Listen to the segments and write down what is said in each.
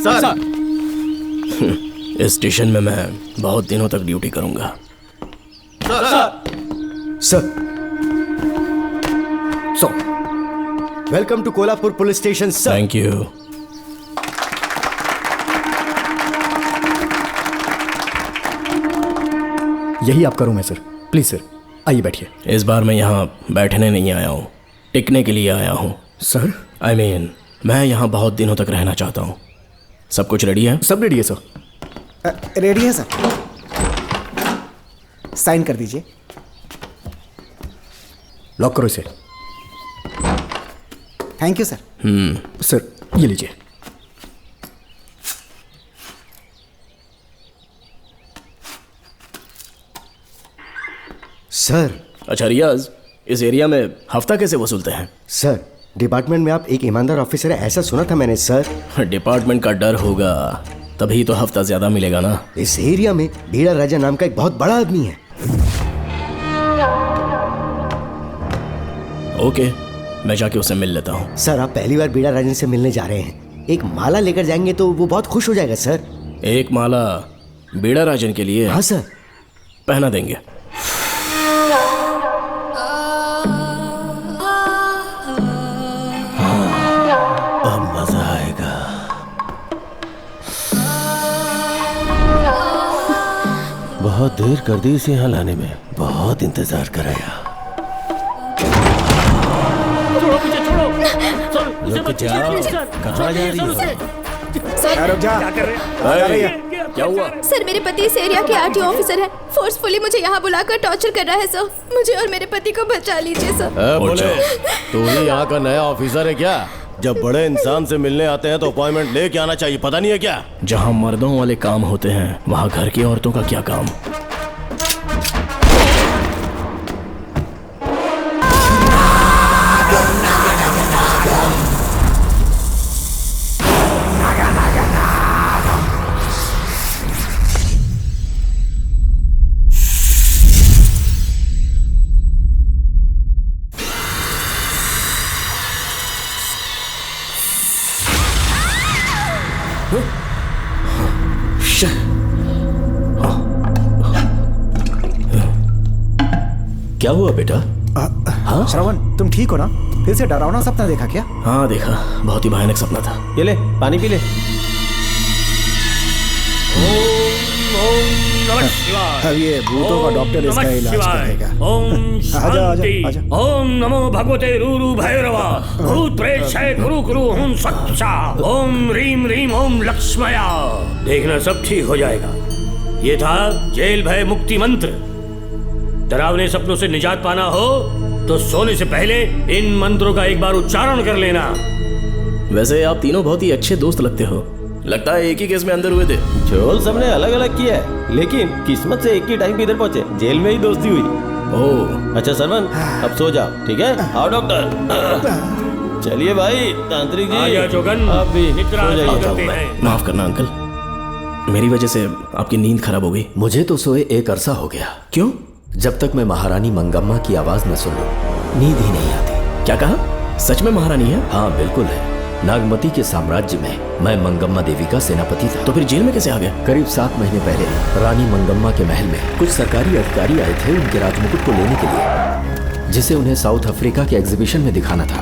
Sir. इस station में मैं बहुत दिनों तक ड्यूटी करूंगा। Sir welcome to Kolhapur police station sir. Thank you. यही आपका रूम है सर। प्लीज सर आइए बैठिए। इस बार मैं यहाँ बैठने नहीं आया हूँ, टिकने के लिए आया हूँ। सर I mean, मैं यहाँ बहुत दिनों तक रहना चाहता हूँ। सब कुछ रेडी है? सब रेडी है सर। रेडी है सर। साइन कर दीजिए। लॉक करो इसे। Thank you sir. सर ये लीजिए। सर। अच्छा रियाज, इस एरिया में हफ्ता कैसे वसूलते हैं? सर डिपार्टमेंट में आप एक ईमानदार ऑफिसर है ऐसा सुना था मैंने सर। डिपार्टमेंट का डर होगा तभी तो हफ्ता ज्यादा मिलेगा ना। इस एरिया में बीड़ा राजा नाम का एक बहुत बड़ा आदमी है। ओके, मैं जाके उससे मिल लेता हूँ। सर आप पहली बार बीड़ा राजन से मिलने जा रहे हैं, एक माला लेकर जाएंगे तो वो बहुत खुश हो जाएगा सर। एक माला बीड़ा राजन के लिए? हाँ सर। पहना देंगे। अब मजा आएगा। बहुत देर कर दी इसे यहाँ लाने में, बहुत इंतजार कराया। रुक जाओ, कहाँ जा रही हो? रुक जा। क्या हुआ? सर मेरे पति इस एरिया के आरटीओ ऑफिसर हैं। फोर्सफुली मुझे यहाँ बुलाकर टॉर्चर कर रहा है सर। मुझे और मेरे पति को बचा लीजिए सर। बोले तू ही यहाँ का नया ऑफिसर है क्या? जब बड़े इंसान से मिलने आते हैं तो अपॉइंटमेंट लेके आना चाहिए, पता नहीं है क्या? जहाँ मर्दों वाले काम होते हैं वहाँ घर की औरतों का क्या काम? क्या हुआ बेटा? हाँ श्रवण तुम ठीक हो ना? फिर से डरावना सपना देखा क्या? हाँ देखा, बहुत ही भयानक सपना था। ये ले पानी पी ले। अब ये भूतों का डॉक्टर इसका इलाज करेगा। ओम शांति। आजा। ओम नमो भगवते रूरु भैरवा भूत प्रेत शय गुरु गुरु हुं सच्चा। ओम रीम रीम ओम लक्ष्मया। देखना सब ठीक हो जाएगा। ये था जेल भय मुक्ति मंत्र। डरावने सपनों से निजात पाना हो तो सोने से पहले इन मंत्रों का एक बार उच्चारण कर लेना। वैसे आप तीनों बहुत ही अच्छे दोस्त लगते हो। लगता है एक ही केस में अंदर हुए थे। झोल सबने अलग अलग किया है, लेकिन किस्मत से एक ही टाइम पे इधर पहुंचे, जेल में ही दोस्ती हुई। ओह अच्छा सरवन, अब सो जाओ, ठीक है? आओ डॉक्टर। चलिए भाई तांत्रिक जी। आजा जोगन, अब भी निद्रा सो जाइए। करते हैं। माफ करना अंकल, मेरी वजह से आपकी नींद खराब हो गई। मुझे तो सोए एक अरसा हो गया। क्यों? जब तक मैं महारानी मंगम्मा की आवाज न सुन लूं नींद ही नहीं आती। क्या कहा? सच में महारानी है? हाँ बिल्कुल है। नागमती के साम्राज्य में मैं मंगम्मा देवी का सेनापति था। तो फिर जेल में कैसे आ गए? करीब 7 महीने पहले रानी मंगम्मा के महल में कुछ सरकारी अधिकारी आए थे उनके राजमुकुट को लेने के लिए, जिसे उन्हें साउथ अफ्रीका के एग्जीबिशन में दिखाना था।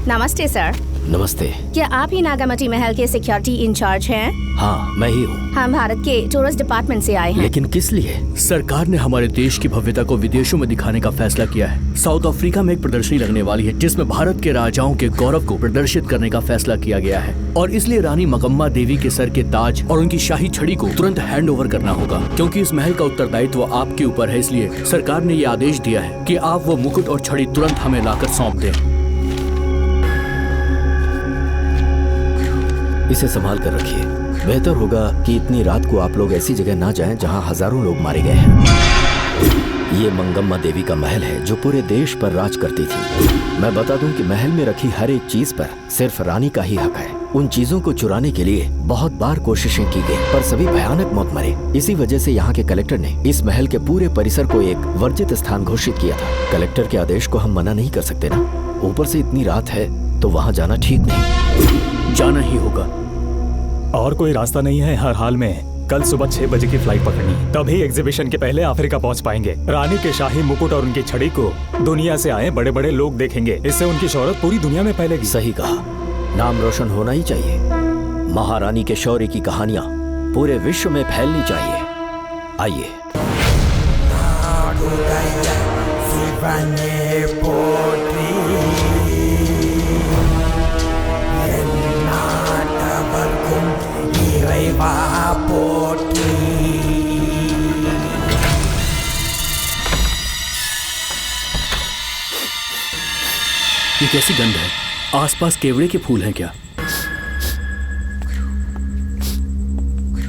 नमस्ते सर। नमस्ते। क्या आप ही नागामती महल के सिक्योरिटी इंचार्ज हैं? हाँ मैं ही हूँ। हम भारत के टूरिस्ट डिपार्टमेंट से आए हैं। लेकिन किस लिए? सरकार ने हमारे देश की भव्यता को विदेशों में दिखाने का फैसला किया है। साउथ अफ्रीका में एक प्रदर्शनी लगने वाली है जिसमें भारत के राजाओं के गौरव को प्रदर्शित करने का फैसला किया गया है, और इसलिए रानी मंगम्मा देवी के सर के ताज और उनकी शाही छड़ी को तुरंत हैंड ओवर करना होगा। क्योंकि इस महल का उत्तरदायित्व आपके ऊपर है, इसलिए सरकार ने ये आदेश दिया है कि आप वो मुकुट और छड़ी तुरंत हमें लाकर सौंप दें। इसे संभाल कर रखिए। बेहतर होगा कि इतनी रात को आप लोग ऐसी जगह ना जाएं जहां हजारों लोग मारे गए हैं। ये मंगम्मा देवी का महल है जो पूरे देश पर राज करती थी। मैं बता दूं कि महल में रखी हर एक चीज पर सिर्फ रानी का ही हक है। उन चीजों को चुराने के लिए बहुत बार कोशिशें की गई, पर सभी भयानक मौत मरे। इसी वजह से यहाँ के कलेक्टर ने इस महल के पूरे परिसर को एक वर्जित स्थान घोषित किया था। कलेक्टर के आदेश को हम मना नहीं कर सकते ना। ऊपर से इतनी रात है तो वहां जाना ठीक नहीं। जाना ही होगा। और कोई रास्ता नहीं है। हर हाल में कल सुबह 6 बजे की फ्लाइट पकड़नी, तभी एग्जीबिशन के पहले अफ्रीका पहुंच पाएंगे। रानी के शाही मुकुट और उनकी छड़ी को दुनिया से आए बड़े बड़े लोग देखेंगे। इससे उनकी शोहरत पूरी दुनिया में फैलेगी। सही कहा, नाम रोशन होना ही चाहिए। महारानी के शौर्य की कहानियां पूरे विश्व में फैलनी चाहिए। आइए। ये कैसी गंध है? आसपास केवड़े के फूल हैं क्या?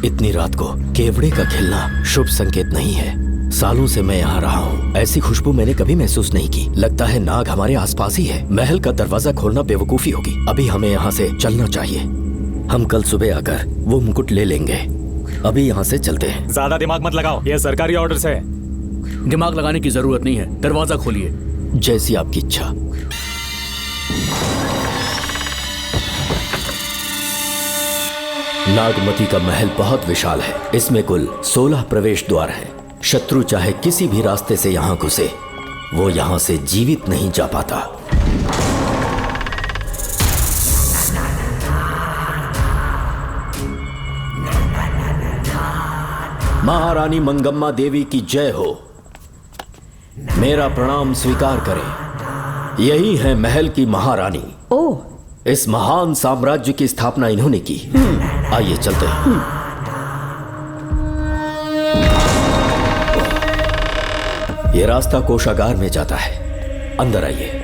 इतनी रात को केवड़े का खिलना शुभ संकेत नहीं है। सालों से मैं यहाँ रहा हूँ, ऐसी खुशबू मैंने कभी महसूस नहीं की। लगता है नाग हमारे आसपास ही है। महल का दरवाजा खोलना बेवकूफी होगी। अभी हमें यहाँ से चलना चाहिए। हम कल सुबह आकर वो मुकुट ले लेंगे। अभी यहाँ से चलते हैं। ज्यादा दिमाग मत लगाओ, ये सरकारी ऑर्डर्स है। दिमाग लगाने की जरूरत नहीं है। दरवाजा खोलिए। जैसी आपकी इच्छा। नागमती का महल बहुत विशाल है। इसमें कुल 16 प्रवेश द्वार हैं। शत्रु चाहे किसी भी रास्ते से यहाँ घुसे, वो यहाँ से जीवित नहीं जा पाता। महारानी मंगम्मा देवी की जय हो। मेरा प्रणाम स्वीकार करें। यही है महल की महारानी। ओह, इस महान साम्राज्य की स्थापना इन्होंने की। आइए चलते हैं। ये रास्ता कोषागार में जाता है। अंदर आइए।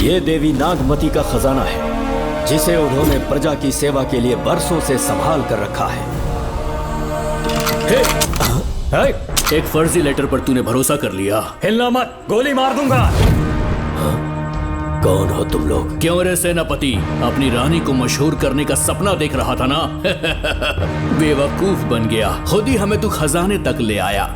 ये देवी नागमती का खजाना है, जिसे उन्होंने प्रजा की सेवा के लिए बरसों से संभाल कर रखा है। एक फर्जी लेटर पर तूने भरोसा कर लिया। हिलना मत, गोली मार दूंगा। कौन हो तुम लोग? क्यों रे सेनापति, अपनी रानी को मशहूर करने का सपना देख रहा था ना? बेवकूफ बन गया। खुद ही हमें तू खजाने तक ले आया।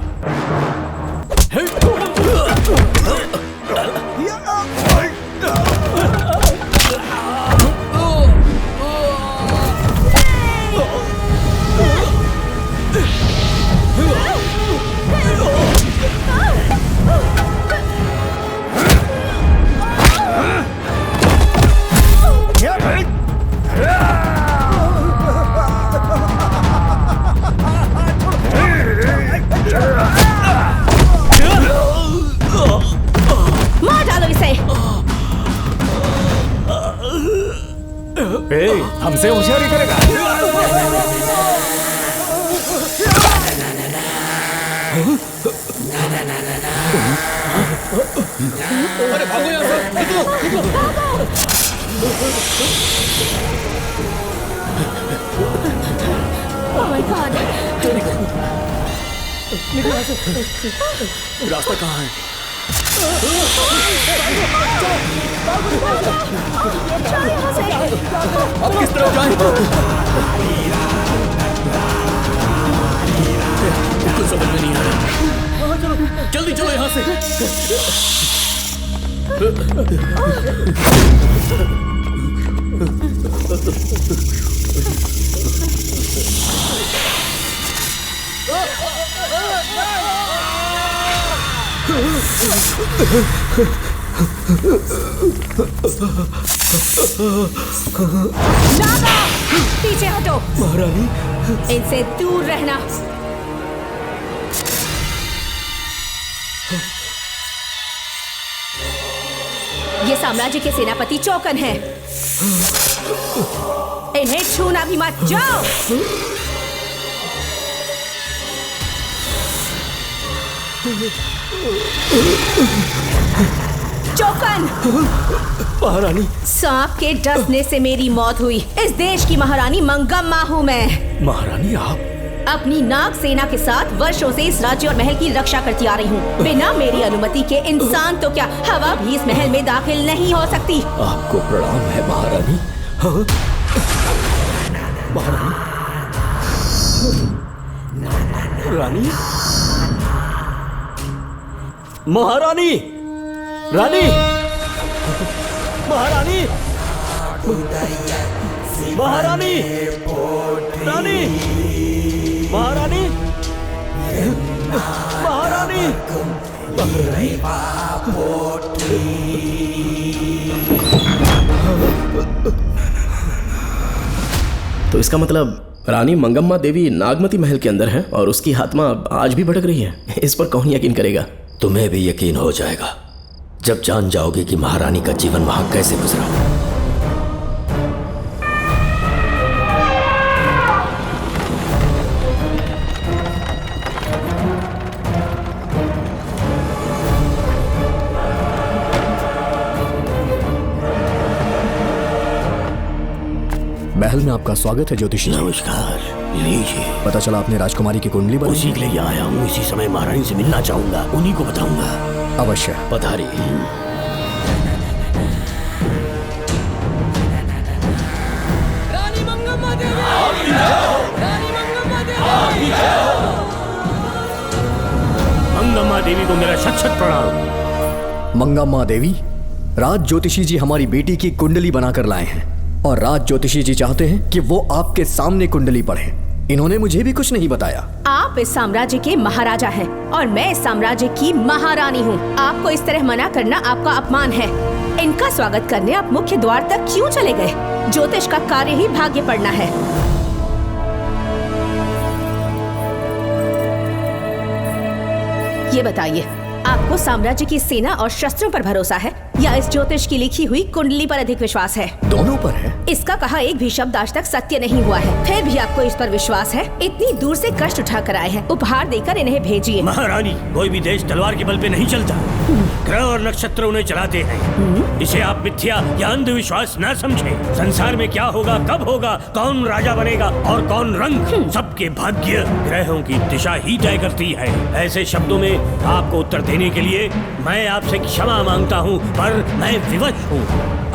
मार डालो इसे। हमसे होशियारी करेगा। अरे भागो यहाँ से, निकलो, निकलो। Oh my God! रास्ता कहाँ है? अब किस तरफ जाएं? कुछ समझ में नहीं आ रहा। जल्दी चलो यहाँ से। नागा, पीछे हटो। महारानी, इनसे दूर रहना। ये साम्राज्य के सेनापति चौकन हैं। इन्हें छूना भी मत। जाओ। चौकन। महारानी, सांप के डसने से मेरी मौत हुई। इस देश की महारानी मंगम्मा हूँ मैं। महारानी आप अपनी नाग सेना के साथ वर्षों से इस राज्य और महल की रक्षा करती आ रही हूँ। बिना मेरी अनुमति के इंसान तो क्या हवा भी इस महल में दाखिल नहीं हो सकती। आपको प्रणाम है महारानी। रानी, महारानी, रानी, महारानी, महारानी, रानी, महारानी, महारानी, तो इसका मतलब रानी मंगम्मा देवी नागमती महल के अंदर है और उसकी आत्मा आज भी भटक रही है। इस पर कौन यकीन करेगा? तुम्हें भी यकीन हो जाएगा जब जान जाओगे कि महारानी का जीवन वहां कैसे गुजरा। महल में आपका स्वागत है ज्योतिषी। नमस्कार, लीजिए। पता चला आपने राजकुमारी की कुंडली बनाई। उसी के लिए आया हूँ। इसी समय महारानी से मिलना चाहूंगा, उन्हीं को बताऊंगा। अवश्य। पधारी। रानी मंगम्मा देवी, रानी मंगम्मा देवी। मंगम्मा देवी को मेरा शत शत प्रणाम। मंगम्मा देवी, राज ज्योतिषी जी हमारी बेटी की कुंडली बनाकर लाए हैं और राज ज्योतिषी जी चाहते हैं कि वो आपके सामने कुंडली पढ़े। इन्होंने मुझे भी कुछ नहीं बताया। आप इस साम्राज्य के महाराजा हैं और मैं इस साम्राज्य की महारानी हूँ। आपको इस तरह मना करना आपका अपमान है। इनका स्वागत करने आप मुख्य द्वार तक क्यों चले गए? ज्योतिष का कार्य ही भाग्य पढ़ना है। ये बताइए, आपको साम्राज्य की सेना और शस्त्रों पर भरोसा है या इस ज्योतिष की लिखी हुई कुंडली पर अधिक विश्वास है? दोनों पर है। इसका कहा एक भी शब्द आज तक सत्य नहीं हुआ है, फिर भी आपको इस पर विश्वास है? इतनी दूर से कष्ट उठा कर आए हैं, उपहार देकर इन्हें भेजिए। महारानी, कोई भी देश तलवार के बल पे नहीं चलता, ग्रह और नक्षत्र उन्हें चलाते हैं। इसे आप मिथ्या या अंधविश्वास न समझें। संसार में क्या होगा, कब होगा, कौन राजा बनेगा और कौन रंग, सबके भाग्य ग्रहों की दिशा ही तय करती है। ऐसे शब्दों में आपको उत्तर देने के लिए मैं आपसे क्षमा मांगता हूँ, पर मैं विवश हूँ।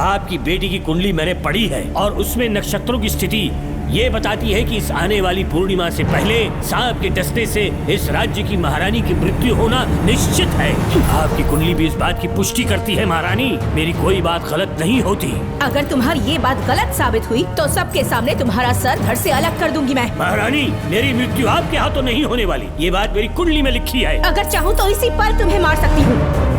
आपकी बेटी की कुंडली मैंने पढ़ी है और उसमें नक्षत्रों की स्थिति ये बताती है कि इस आने वाली पूर्णिमा से पहले सांप के डसने से इस राज्य की महारानी की मृत्यु होना निश्चित है। आपकी कुंडली भी इस बात की पुष्टि करती है। महारानी, मेरी कोई बात गलत नहीं होती। अगर तुम्हारी ये बात गलत साबित हुई तो सबके सामने तुम्हारा सर धड़ से अलग कर दूंगी मैं। महारानी, मेरी मृत्यु आपके हाथों नहीं होने वाली, ये बात मेरी कुंडली में लिखी है। अगर चाहूँ तो इसी पल तुम्हें मार सकती हूँ।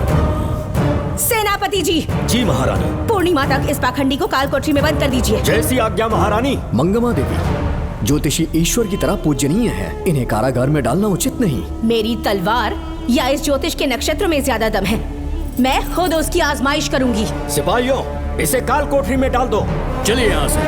सेनापति जी। जी महारानी। पूर्णिमा तक इस पाखंडी को कालकोठरी में बंद कर दीजिए। जैसी आज्ञा महारानी। मंगम्मा देवी, ज्योतिषी ईश्वर की तरह पूजनीय है, इन्हें कारागार में डालना उचित नहीं। मेरी तलवार या इस ज्योतिष के नक्षत्र में ज्यादा दम है, मैं खुद उसकी आजमाइश करूंगी। सिपाहियों, इसे कालकोठरी में डाल दो। चलिए यहाँ से।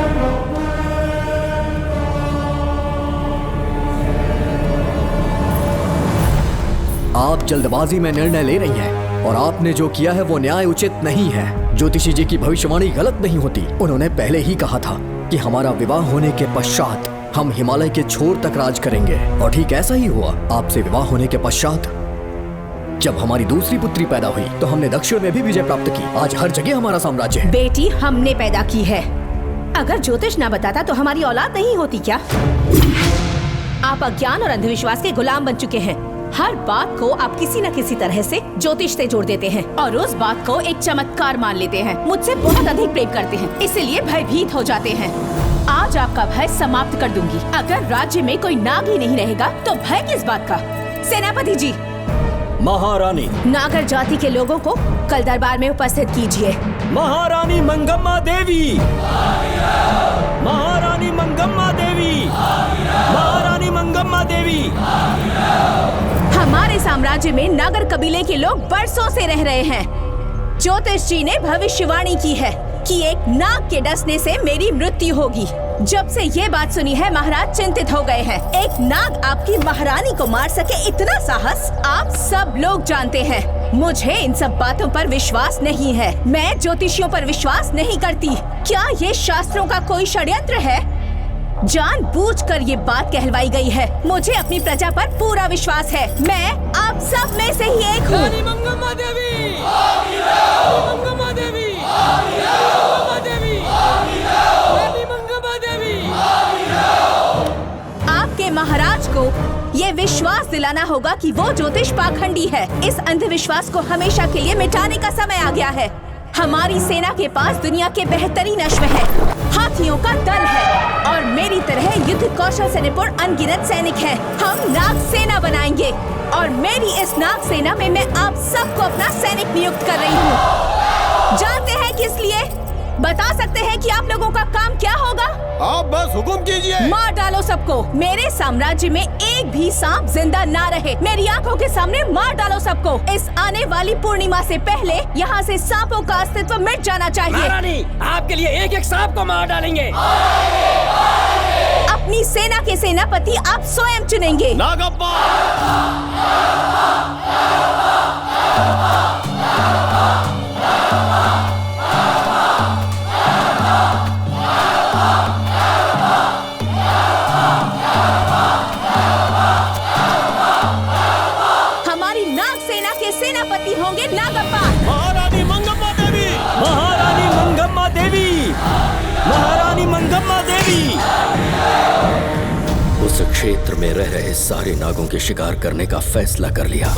आप जल्दबाजी में निर्णय ले रही हैं और आपने जो किया है वो न्याय उचित नहीं है। ज्योतिषी जी की भविष्यवाणी गलत नहीं होती। उन्होंने पहले ही कहा था कि हमारा विवाह होने के पश्चात हम हिमालय के छोर तक राज करेंगे और ठीक ऐसा ही हुआ। आपसे विवाह होने के पश्चात जब हमारी दूसरी पुत्री पैदा हुई तो हमने दक्षिण में भी विजय प्राप्त की। आज हर जगह हमारा साम्राज्य है। बेटी हमने पैदा की है। अगर ज्योतिष ना बताता तो हमारी औलाद नहीं होती क्या? आप अज्ञान और अंधविश्वास के गुलाम बन चुके हैं। हर बात को आप किसी न किसी तरह से ज्योतिष से जोड़ देते हैं और उस बात को एक चमत्कार मान लेते हैं। मुझसे बहुत अधिक प्रेम करते हैं, इसीलिए भयभीत हो जाते हैं। आज आपका भय समाप्त कर दूंगी। अगर राज्य में कोई नाग ही नहीं रहेगा तो भय किस बात का? सेनापति जी। महारानी। नागर जाति के लोगों को कल दरबार में उपस्थित कीजिए। महारानी मंगम्मा देवी। महारानी मंगम्मा देवी। महारानी मंगम्मा देवी। हमारे साम्राज्य में नागर कबीले के लोग बरसों से रह रहे हैं। ज्योतिष जी ने भविष्यवाणी की है कि एक नाग के डसने से मेरी मृत्यु होगी। जब से ये बात सुनी है महाराज चिंतित हो गए हैं। एक नाग आपकी महारानी को मार सके, इतना साहस आप सब लोग जानते हैं। मुझे इन सब बातों पर विश्वास नहीं है। मैं ज्योतिषियों पर विश्वास नहीं करती। क्या ये शास्त्रों का कोई षड्यंत्र है? जानबूझकर ये बात कहलवाई गई है। मुझे अपनी प्रजा पर पूरा विश्वास है। मैं आप सब में से ही एक हूँ। रानी मंगम्मा देवी, रानी मंगम्मा देवी, मंगम्मा देवी, रानी मंगम्मा देवी। आपके महाराज को ये विश्वास दिलाना होगा कि वो ज्योतिष पाखंडी है। इस अंधविश्वास को हमेशा के लिए मिटाने का समय आ गया है। हमारी सेना के पास दुनिया के बेहतरीन अश्व है, हाथियों का दल है और मेरी तरह युद्ध कौशल से निपुण अनगिनत सैनिक हैं। हम नाग सेना बनाएंगे और मेरी इस नाग सेना में मैं आप सबको अपना सैनिक नियुक्त कर रही हूँ। जानते हैं किस लिए? बता सकते हैं कि आप लोगों का काम क्या होगा? आप बस हुक्म कीजिए। मार डालो सबको। मेरे साम्राज्य में एक भी सांप जिंदा ना रहे। मेरी आंखों के सामने मार डालो सबको। इस आने वाली पूर्णिमा से पहले यहाँ से सांपों का अस्तित्व मिट जाना चाहिए। महारानी, आपके लिए एक एक सांप को मार डालेंगे। अपनी सेना के सेनापति आप स्वयं चुनेंगे। नागप्पा। सेनापति होंगे नागप्पा। महारानी मंगम्मा देवी, महारानी मंगम्मा देवी, महारानी मंगम्मा देवी। उस क्षेत्र में रह रहे सारे नागों के शिकार करने का फैसला कर लिया।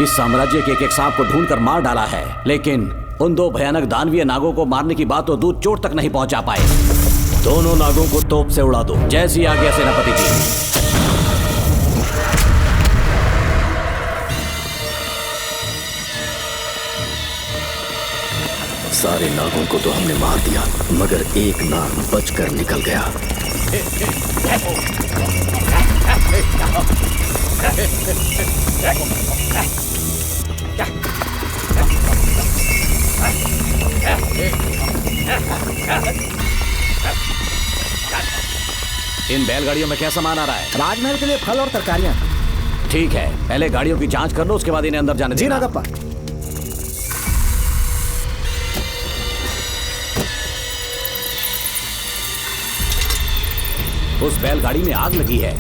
इस साम्राज्य के एक सांप को ढूंढकर मार डाला है, लेकिन उन दो भयानक दानवीय नागों को मारने की बात तो दूध चोट तक नहीं पहुंचा पाए। दोनों नागों को तोप से उड़ा दो। जैसी आज्ञा सेनापति जी। सारे नागों को तो हमने मार दिया, मगर एक नाग बचकर निकल गया। इन बैलगाड़ियों में क्या सामान आ रहा है? राजमहल के लिए फल और तरकारियां। ठीक है, पहले गाड़ियों की जांच कर लो, उसके बाद इन्हें अंदर जाने देना। जी नागप्पा। उस बैलगाड़ी में आग लगी है।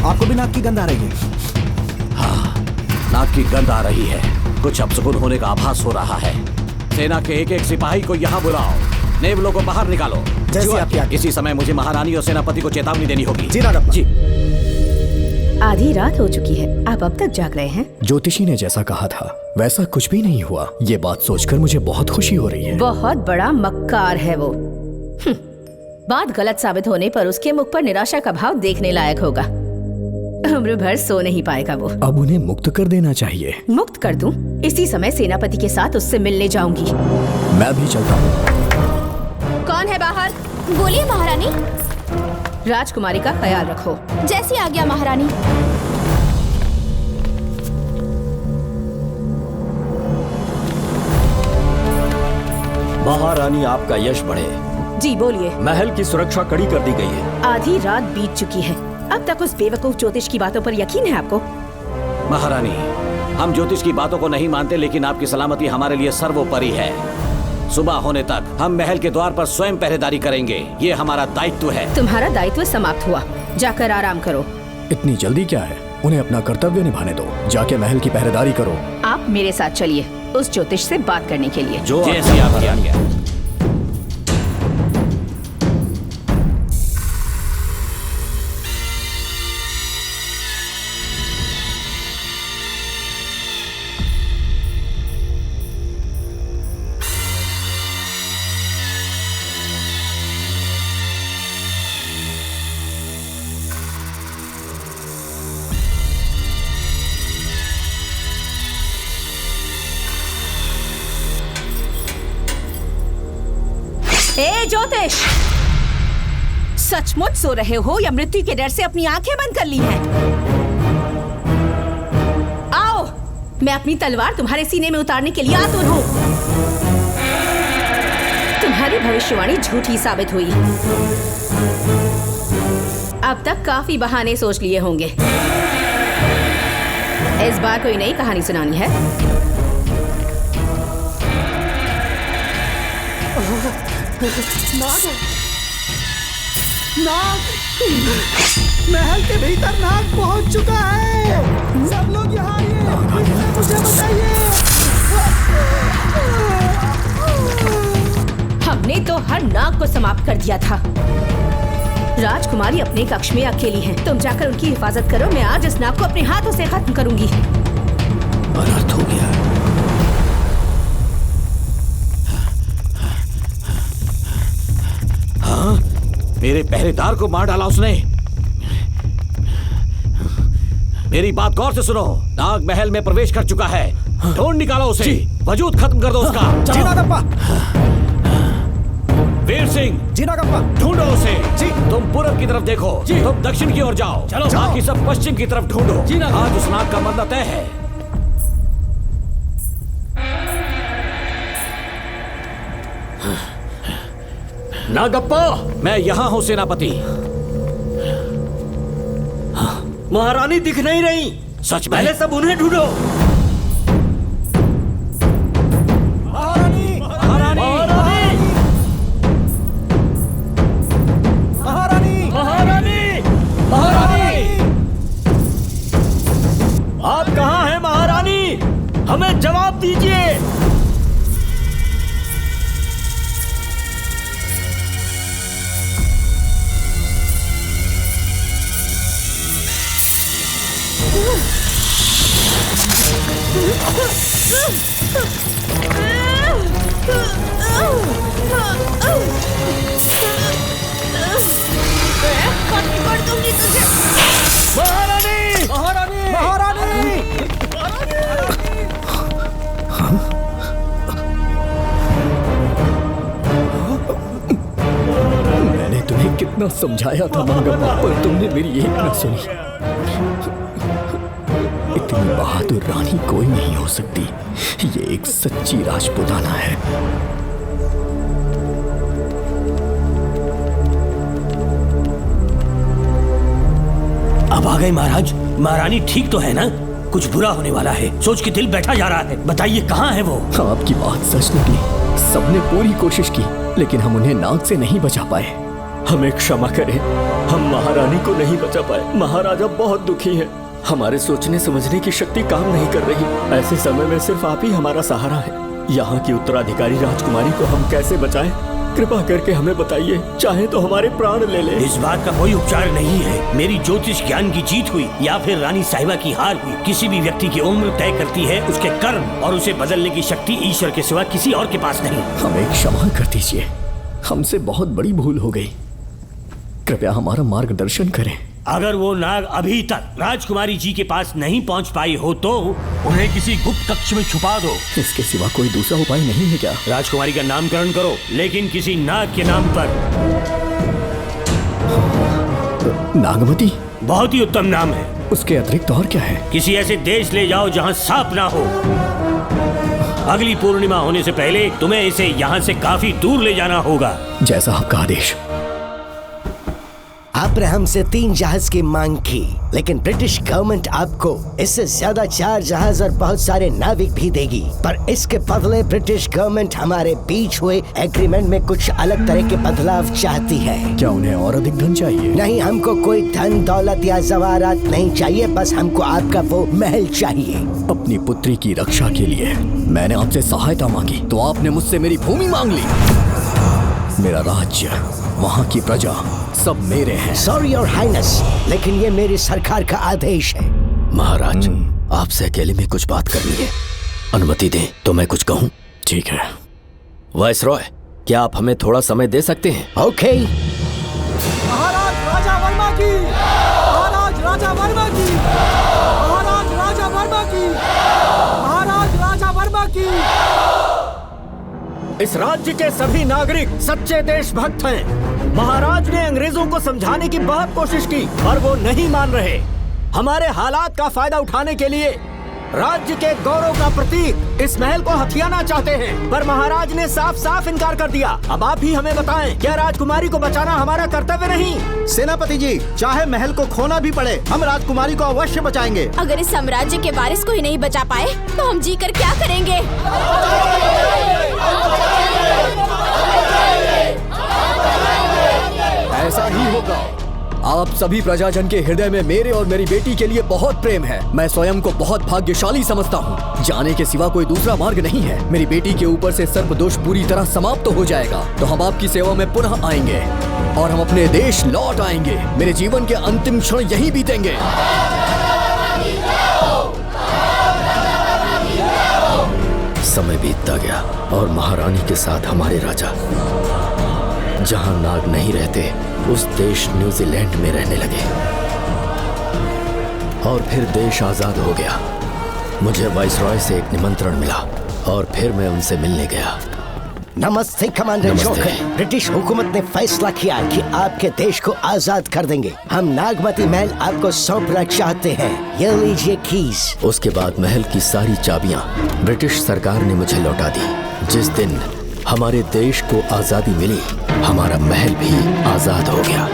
आपको भी नाक की गंध आ रही है? हाँ, नाक की गंध आ रही है। कुछ अपशकुन होने का आभास हो रहा है। सेना के एक एक सिपाही को यहाँ बुलाओ, नेवलों को बाहर निकालो। जैसे आपकी आज्ञा। इसी समय मुझे महारानी और सेनापति को चेतावनी देनी होगी। जी नागप्पा। जी। आधी रात हो चुकी है, आप अब तक जाग रहे हैं। ज्योतिषी ने जैसा कहा था वैसा कुछ भी नहीं हुआ। ये बात सोचकर मुझे बहुत खुशी हो रही है। बहुत बड़ा मक्कार है वो। बात गलत साबित होने पर उसके मुख पर निराशा का भाव देखने लायक होगा। उम्र भर सो नहीं पाएगा वो। अब उन्हें मुक्त कर देना चाहिए। मुक्त कर दूं? इसी समय सेनापति के साथ उससे मिलने जाऊंगी। मैं भी चलता हूँ। कौन है बाहर? बोलिए महारानी। राजकुमारी का ख्याल रखो। जैसी आज्ञा महारानी। महारानी, आपका यश बढ़े। जी बोलिए। महल की सुरक्षा कड़ी कर दी गई है। आधी रात बीत चुकी है, अब तक उस बेवकूफ ज्योतिष की बातों पर यकीन है आपको? महारानी, हम ज्योतिष की बातों को नहीं मानते, लेकिन आपकी सलामती हमारे लिए सर्वोपरि है। सुबह होने तक हम महल के द्वार पर स्वयं पहरेदारी करेंगे, ये हमारा दायित्व है। तुम्हारा दायित्व समाप्त हुआ, जाकर आराम करो। इतनी जल्दी क्या है? उन्हें अपना कर्तव्य निभाने दो। जाके महल की पहरेदारी करो। आप मेरे साथ चलिए उस ज्योतिष से बात करने के लिए। जो जैसी आपकी आज्ञा। ए ज्योतिष, सचमुच सो रहे हो या मृत्यु के डर से अपनी आंखें बंद कर ली हैं? आओ, मैं अपनी तलवार तुम्हारे सीने में उतारने के लिए आतुर हूं। तुम्हारी भविष्यवाणी झूठी साबित हुई। अब तक काफी बहाने सोच लिए होंगे। इस बार कोई नई कहानी सुनानी है? नाग है। नाग, महल के भीतर नाग पहुंच चुका है। सब लोग यहाँ आइए, मुझे बताइए। हमने तो हर नाग को समाप्त कर दिया था। राजकुमारी अपने कक्ष में अकेली है, तुम जाकर उनकी हिफाजत करो। मैं आज इस नाग को अपने हाथों से खत्म करूंगी। अनर्थ हो गया। मेरे पहरेदार को मार डाला उसने। मेरी बात गौर से सुनो। नाग महल में प्रवेश कर चुका है। ढूंढ निकालो उसे, वजूद खत्म कर दो उसका। जी नागप्पा। वीर सिंह, जी नागप्पा। ढूंढो उसे। जी। तुम पूरब की तरफ देखो, तुम दक्षिण की ओर जाओ। चलो। बाकी सब पश्चिम की तरफ ढूंढो। जी नागप्पा। आज उस नाग का मरना तय है। नागप्पा, मैं यहाँ हूँ सेनापति। महारानी दिख नहीं रही। सच में? पहले सब उन्हें ढूंढो। महारानी, महारानी, महारानी, महारानी, महारानी, आप कहाँ हैं महारानी? हमें जवाब दीजिए। महारानी, महारानी, महारानी। मैंने तुम्हें कितना समझाया था नागप्पा, पर तुमने मेरी एक न सुनी। इतनी बहादुर रानी कोई नहीं हो सकती। ये एक सच्ची राजपुताना है। अब आ गए महाराज। महारानी ठीक तो है ना? कुछ बुरा होने वाला है, सोच के दिल बैठा जा रहा है। बताइए कहाँ है वो? आपकी बात सच निकली। सबने पूरी कोशिश की, लेकिन हम उन्हें नाग से नहीं बचा पाए। हमें क्षमा करें, हम महारानी को नहीं बचा पाए। महाराजा बहुत दुखी है। हमारे सोचने समझने की शक्ति काम नहीं कर रही। ऐसे समय में सिर्फ आप ही हमारा सहारा है। यहाँ की उत्तराधिकारी राजकुमारी को हम कैसे बचाएं? कृपा करके हमें बताइए, चाहे तो हमारे प्राण ले ले। इस बात का कोई उपचार नहीं है। मेरी ज्योतिष ज्ञान की जीत हुई या फिर रानी साहिबा की हार हुई, किसी भी व्यक्ति की उम्र तय करती है उसके कर्म, और उसे बदलने की शक्ति ईश्वर के सिवा किसी और के पास नहीं। हमें क्षमा कर दीजिए, हमसे बहुत बड़ी भूल हो गई। कृपया हमारा मार्गदर्शन करें। अगर वो नाग अभी तक राजकुमारी जी के पास नहीं पहुंच पाई हो तो उन्हें किसी गुप्त कक्ष में छुपा दो। इसके सिवा कोई दूसरा उपाय नहीं है क्या? राजकुमारी का नामकरण करो, लेकिन किसी नाग के नाम पर। नागमती बहुत ही उत्तम नाम है। उसके अतिरिक्त और क्या है? किसी ऐसे देश ले जाओ जहाँ सांप ना हो। अगली पूर्णिमा होने से पहले तुम्हें इसे यहाँ से काफी दूर ले जाना होगा। जैसा आपका आदेश। आपने हमसे 3 जहाज की मांग की, लेकिन ब्रिटिश गवर्नमेंट आपको इससे ज्यादा 4 जहाज और बहुत सारे नाविक भी देगी। पर इसके बदले ब्रिटिश गवर्नमेंट हमारे बीच हुए एग्रीमेंट में कुछ अलग तरह के बदलाव चाहती है। क्या उन्हें और अधिक धन चाहिए? नहीं, हमको कोई धन दौलत या जवाहरात नहीं चाहिए, बस हमको आपका वो महल चाहिए। अपनी पुत्री की रक्षा के लिए मैंने आपसे सहायता मांगी तो आपने मुझसे मेरी भूमि मांग ली। मेरा राज्य, वहाँ की प्रजा सब मेरे हैं। सॉरी योर हाइनेस, लेकिन ये मेरी सरकार का आदेश है। महाराज, आपसे अकेले में कुछ बात करनी है, अनुमति दें तो मैं कुछ कहूँ? ठीक है। वाइसरॉय, क्या आप हमें थोड़ा समय दे सकते हैं? ओके। महाराज राजा वर्मा की, महाराज राजा वर्मा की, महाराज राजा वर्मा की, महाराज राजा वर्मा की। इस राज्य के सभी नागरिक सच्चे देशभक्त हैं। महाराज ने अंग्रेजों को समझाने की बहुत कोशिश की और वो नहीं मान रहे। हमारे हालात का फायदा उठाने के लिए राज्य के गौरव का प्रतीक इस महल को हथियाना चाहते हैं, पर महाराज ने साफ साफ इनकार कर दिया। अब आप ही हमें बताएं, क्या राजकुमारी को बचाना हमारा कर्तव्य नहीं? सेनापति जी, चाहे महल को खोना भी पड़े, हम राजकुमारी को अवश्य बचाएंगे। अगर इस साम्राज्य के वारिस को ही नहीं बचा पाए तो हम जीकर क्या करेंगे? ऐसा ही होगा। आप सभी प्रजाजन के हृदय में मेरे और मेरी बेटी के लिए बहुत प्रेम है। मैं स्वयं को बहुत भाग्यशाली समझता हूँ। जाने के सिवा कोई दूसरा मार्ग नहीं है। मेरी बेटी के ऊपर से सर्पदोष पूरी तरह समाप्त हो जाएगा तो हम आपकी सेवा में पुनः आएंगे और हम अपने देश लौट आएंगे। मेरे जीवन के अंतिम क्षण यहीं बीतेंगे। समय बीतता गया और महारानी के साथ हमारे राजा जहां नाग नहीं रहते उस देश न्यूजीलैंड में रहने लगे और फिर देश आजाद हो गया। मुझे वाइसरॉय से एक निमंत्रण मिला और फिर मैं उनसे मिलने गया। नमस्ते कमांडर जोकर। ब्रिटिश हुकूमत ने फैसला किया कि आपके देश को आजाद कर देंगे। हम नागमती महल आपको सौंपना चाहते हैं। ये लीजिए कीज। उसके बाद महल की सारी चाबियां ब्रिटिश सरकार ने मुझे लौटा दी। जिस दिन हमारे देश को आजादी मिली, हमारा महल भी आजाद हो गया।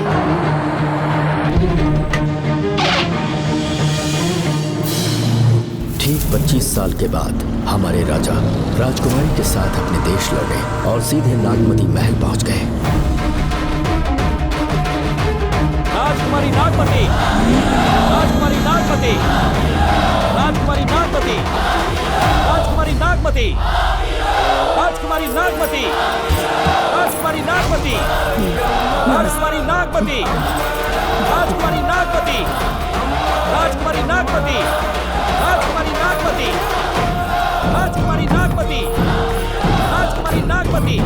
ठीक 25 साल के बाद हमारे राजा राजकुमारी के साथ अपने देश लौटे और सीधे नागमती महल पहुंच गए। राजकुमारी नागमती, राजकुमारी नागमती, राजकुमारी नागमती, राजकुमारी नागमती, राजकुमारी नागमती, राजकुमारी नागमती, राजकुमारी नागमती, राजकुमारी नागमती, राजकुमारी नागमती, राजकुमारी नागमती, राजकुमारी नागमती, राजकुमारी नागमती।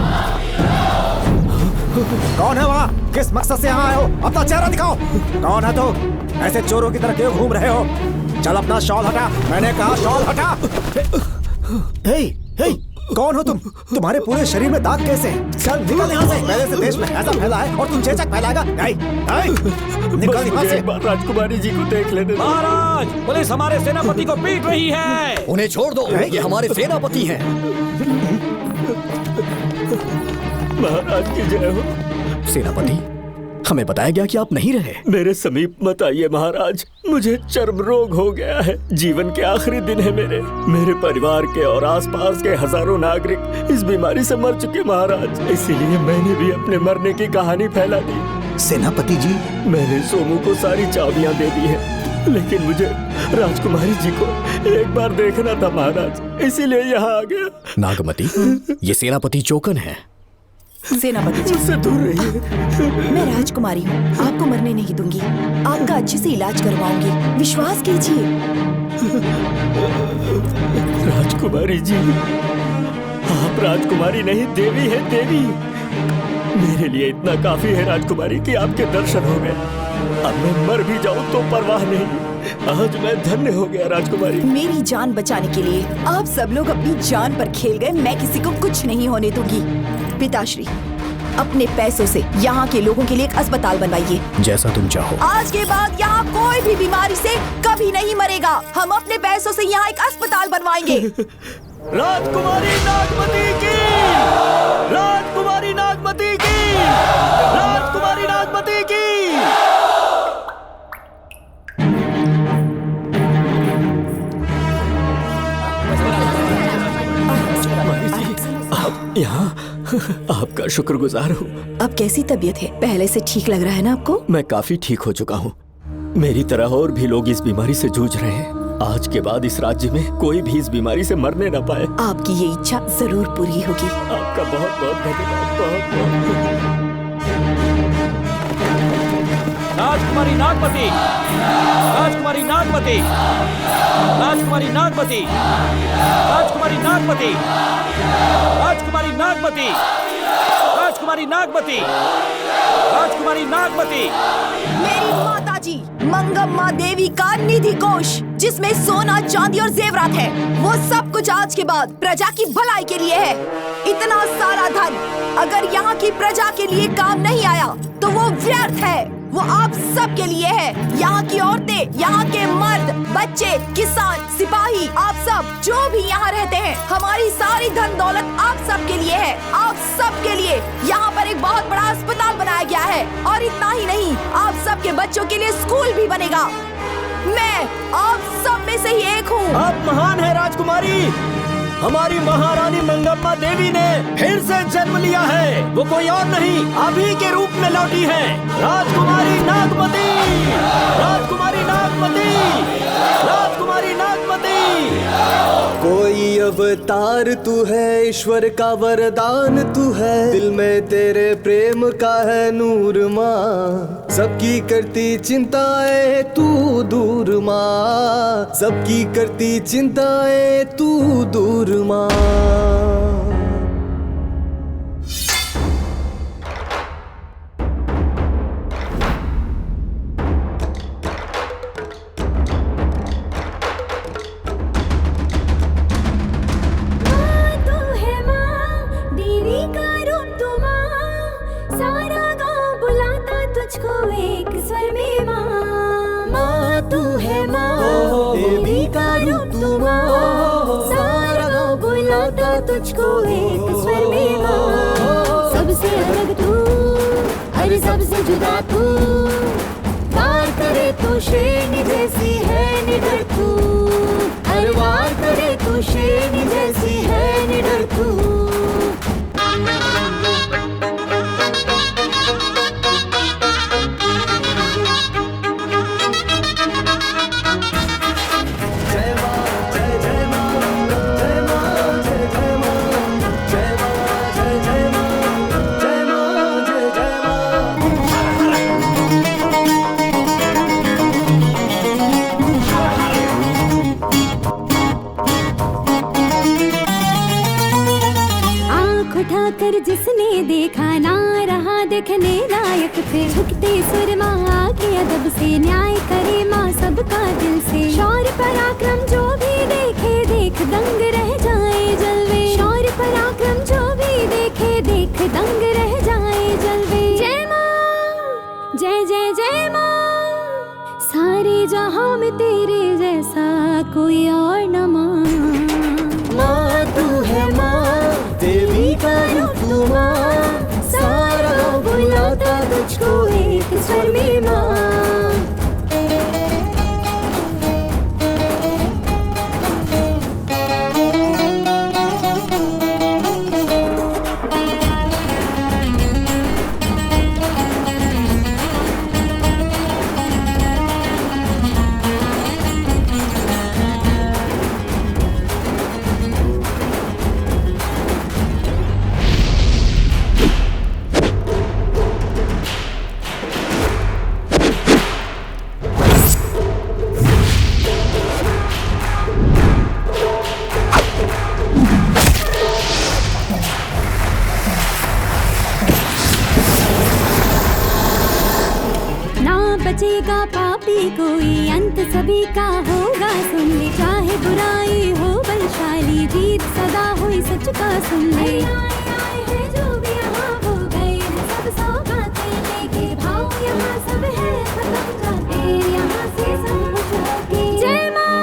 कौन है वहाँ? किस मकसद से यहाँ आए हो? अपना चेहरा दिखाओ। कौन है तो? ऐसे चोरों की तरह क्यों घूम रहे हो? चल अपना शॉल हटा। मैंने कहा शॉल हटा। हे, हे, कौन हो तुम? तुम्हारे पूरे शरीर में दाग कैसे? चल निकल यहाँ से। पहले से देश में ऐसा फैला है और तुम चेचक फैलाएगा? निकल यहाँ से। राजकुमारी जी को देख लेने दो। महाराज, पुलिस हमारे सेनापति को पीट रही है। उन्हें छोड़ दो, ये हमारे सेनापति हैं। महाराज की जय हो। सेनापति, हमें बताया गया कि आप नहीं रहे। मेरे समीप मत आइए महाराज, मुझे चर्म रोग हो गया है। जीवन के आखिरी दिन है मेरे परिवार के और आसपास के हजारों नागरिक इस बीमारी से मर चुके महाराज। इसीलिए मैंने भी अपने मरने की कहानी फैला दी। सेनापति जी, मैंने सोमू को सारी चाबियां दे दी है, लेकिन मुझे राजकुमारी जी को एक बार देखना था महाराज, इसीलिए यहाँ आ गया। नागमती, ये सेनापति चोकन है। सेनापति जी, मुझसे दूर रहिए। मैं राजकुमारी हूँ, आपको मरने नहीं दूंगी। आपका अच्छे से इलाज करवाऊंगी, विश्वास कीजिए। राजकुमारी जी, आप राजकुमारी नहीं देवी है, देवी। मेरे लिए इतना काफी है राजकुमारी कि आपके दर्शन हो गए। अब मैं मर भी जाऊं तो परवाह नहीं। आज मैं धन्य हो गया राजकुमारी। मेरी जान बचाने के लिए आप सब लोग अपनी जान पर खेल गए। मैं किसी को कुछ नहीं होने दूंगी। पिताश्री, अपने पैसों से यहाँ के लोगों के लिए एक अस्पताल बनवाइए। जैसा तुम चाहो। आज के बाद यहाँ कोई भी बीमारी से कभी नहीं मरेगा। हम अपने पैसों से यहाँ एक अस्पताल बनवाएंगे। राजकुमारी नागमती की, राजकुमारी नागमती की, राजकुमारी नागमती की। आप यहाँ, आपका शुक्रगुजार हूँ। अब कैसी तबीयत है? पहले से ठीक लग रहा है ना आपको? मैं काफी ठीक हो चुका हूँ। मेरी तरह और भी लोग इस बीमारी से जूझ रहे हैं। आज के बाद इस राज्य में कोई भी इस बीमारी से मरने न पाए। आपकी ये इच्छा जरूर पूरी होगी। आपका बहुत बहुत धन्यवाद, बहुत बहुत। राजकुमारी नागमती, राजकुमारी नागमती, राजकुमारी नागमती, राजकुमारी नागमती, राजकुमारी नागमती, राजकुमारी नागमती, राजकुमारी नागमती। मेरी माताजी मंगम्मा देवी का निधि कोष, जिसमें सोना, चांदी और जेवरात है, वो सब कुछ आज के बाद प्रजा की भलाई के लिए है। इतना सारा धन अगर यहाँ की प्रजा के लिए काम नहीं आया तो वो व्यर्थ है। वो आप सब के लिए है। यहाँ की औरतें, यहाँ के मर्द, बच्चे, किसान, सिपाही, आप सब जो भी यहाँ रहते हैं, हमारी सारी धन दौलत आप सब के लिए है। आप सब के लिए यहाँ पर एक बहुत बड़ा अस्पताल बनाया गया है। और इतना ही नहीं, आप सब के बच्चों के लिए स्कूल भी बनेगा। मैं आप सब में से ही एक हूँ। आप महान है राजकुमारी। हमारी महारानी मंगम्मा देवी ने फिर से जन्म लिया है। वो कोई और नहीं, आप ही के रूप में लौटी है। राजकुमारी नागमती, राजकुमारी नागमती, राजकुमारी नागमती। कोई अवतार तू है, ईश्वर का वरदान तू है। दिल में तेरे प्रेम का है नूर माँ। सबकी करती चिंताएं तू दूर माँ। सबकी करती चिंताएं तू दूर माँ। तुझको एक स्वर में माँ। सबसे अलग तू, हर सबसे जुदा तू। वार करे तो शेरनी जैसी है निडर तू। हर वार करे तो शेरनी जैसी है निडर तू। उठाकर जिसने देखा ना रहा देखने लायक थे। झुकते सुर माँ आके अदब से न्याय करे माँ सबका दिल से। शौर्य पराक्रम जो भी देखे देख दंग रह जाए जलवे। शौर्य पराक्रम जो भी देखे देख दंग रह जाए जलवे। जय माँ, जय जय जय माँ। सारे जहां में तेरे जैसा कोई और न माँ। माँ तू है माँ, देवी का रूप तू माँ। सारा बुलाता तुझको एक स्वर में माँ। पापी कोई अंत सभी का होगा सुन ले, चाहे बुराई हो बलशाली जीत सदा हुई सच का सुन ले। आए हैं जो भी यहाँ हो गए हैं सब सौगातें लेके, भाव यहाँ सब है खत्म जाते यहाँ से सब खुश होके। जय माँ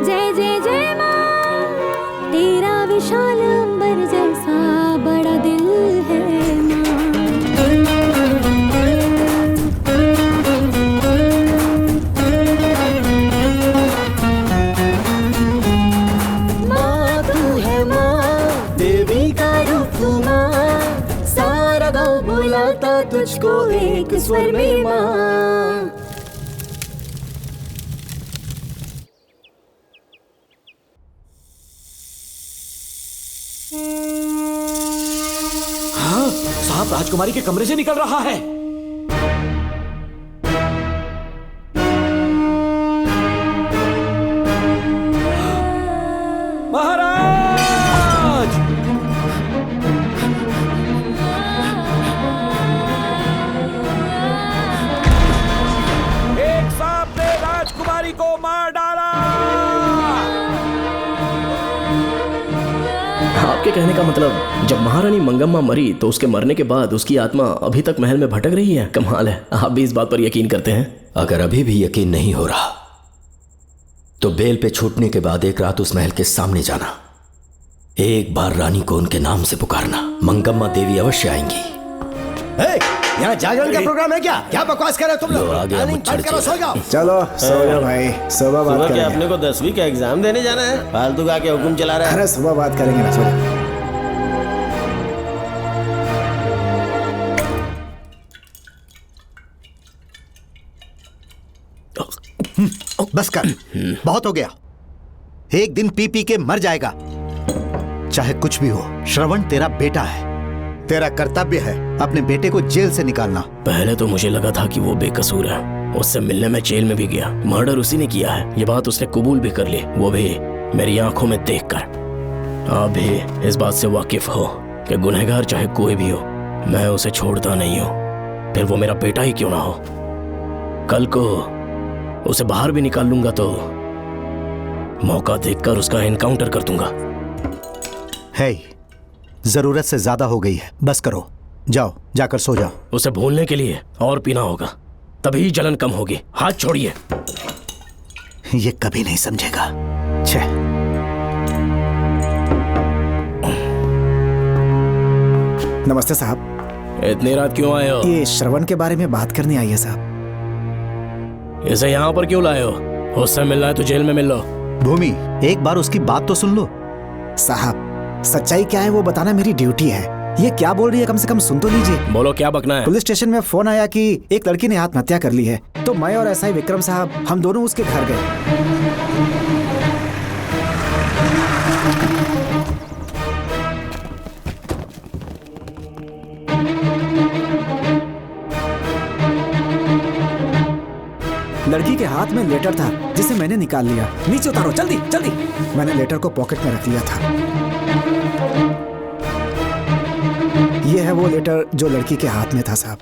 जय जय जय माँ, तेरा विशाल अंबर जैसा बड़ा दिल है माँ। माँ तू है माँ, देवी का रूप तू माँ, सारा गाँव बुलाता तुझको एक स्वर में माँ। हाँ, साहब राजकुमारी के कमरे से निकल रहा है। महाराज! एक सांप ने राजकुमारी को मार डाला। आपके कहने का मतलब जब महारानी मंगम्मा मरी तो उसके मरने के बाद उसकी आत्मा अभी तक महल में भटक रही है? कमाल है, आप भी इस बात पर यकीन करते हैं? अगर अभी भी यकीन नहीं हो रहा तो बेल पे छूटने के बाद एक रात उस महल के सामने जाना, एक बार रानी को उनके नाम से पुकारना, मंगम्मा देवी अवश्य आएंगी। यहाँ जागरण का प्रोग्राम है क्या? क्या बकवास कर रहे हो तुम लोग? बंद करो, सो जाओ। चलो सो जाओ भाई, सुबह बात क्या करेंगे। अपने को 10वीं का एग्जाम देने जाना है? फालतू का के हुक्म चला रहा है। अरे सुबह बात करेंगे ना, सो जाओ। बस कर, बहुत हो गया। एक दिन पी पी के मर जाएगा, चाहे कुछ भी हो। श्रवण तेरा बेटा है, तेरा कर्तव्य है अपने बेटे को जेल से निकालना। पहले तो मुझे लगा था कि वो बेकसूर है, उससे मिलने में जेल में भी गया, मर्डर उसी ने किया है, ये बात उसने कबूल भी कर ली, वो भी मेरी आंखों में देखकर। आप भी इस बात से वाकिफ हो कि गुनहगार चाहे कोई भी हो, मैं उसे छोड़ता नहीं हूँ, फिर वो मेरा बेटा ही क्यों ना हो। कल को उसे बाहर भी निकाल लूंगा तो मौका देखकर उसका एनकाउंटर कर दूंगा। है, जरूरत से ज्यादा हो गई है, बस करो, जाओ जाकर सो जाओ। उसे भूलने के लिए और पीना होगा, तभी जलन कम होगी। हाथ छोड़िए। ये कभी नहीं समझेगा। छे। नमस्ते साहब। इतनी रात क्यों आए हो? ये श्रवण के बारे में बात करने आई है साहब। इसे यहाँ पर क्यों लाए हो? उससे मिलना है तो जेल में मिल लो। भूमि, एक बार उसकी बात तो सुन लो। साहब सच्चाई क्या है वो बताना मेरी ड्यूटी है। ये क्या बोल रही है, कम से कम सुन तो लीजिए। बोलो, क्या बकना है? पुलिस स्टेशन में फोन आया कि एक लड़की ने आत्महत्या कर ली है, तो मैं और एसआई विक्रम साहब हम दोनों उसके घर गए। लड़की के हाथ में लेटर था जिसे मैंने निकाल लिया। नीचे उतारो, जल्दी जल्दी। मैंने लेटर को पॉकेट में रख लिया था। यह है वो लेटर जो लड़की के हाथ में था साहब।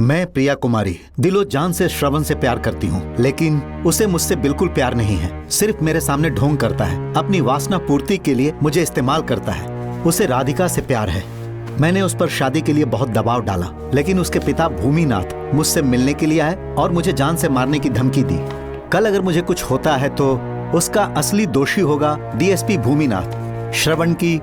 मैं प्रिया कुमारी दिलो जान से श्रवण से प्यार करती हूँ, लेकिन उसे मुझसे बिल्कुल प्यार नहीं है। सिर्फ मेरे सामने ढोंग करता है, अपनी वासना पूर्ति के लिए मुझे इस्तेमाल करता है। उसे राधिका से प्यार है। मैंने उस पर शादी के लिए बहुत दबाव डाला, लेकिन उसके पिता भूमिनाथ मुझसे मिलने के लिए आए और मुझे जान से मारने की धमकी दी। कल अगर मुझे कुछ होता है तो उसका असली दोषी होगा डीएसपी भूमिनाथ। श्रवण की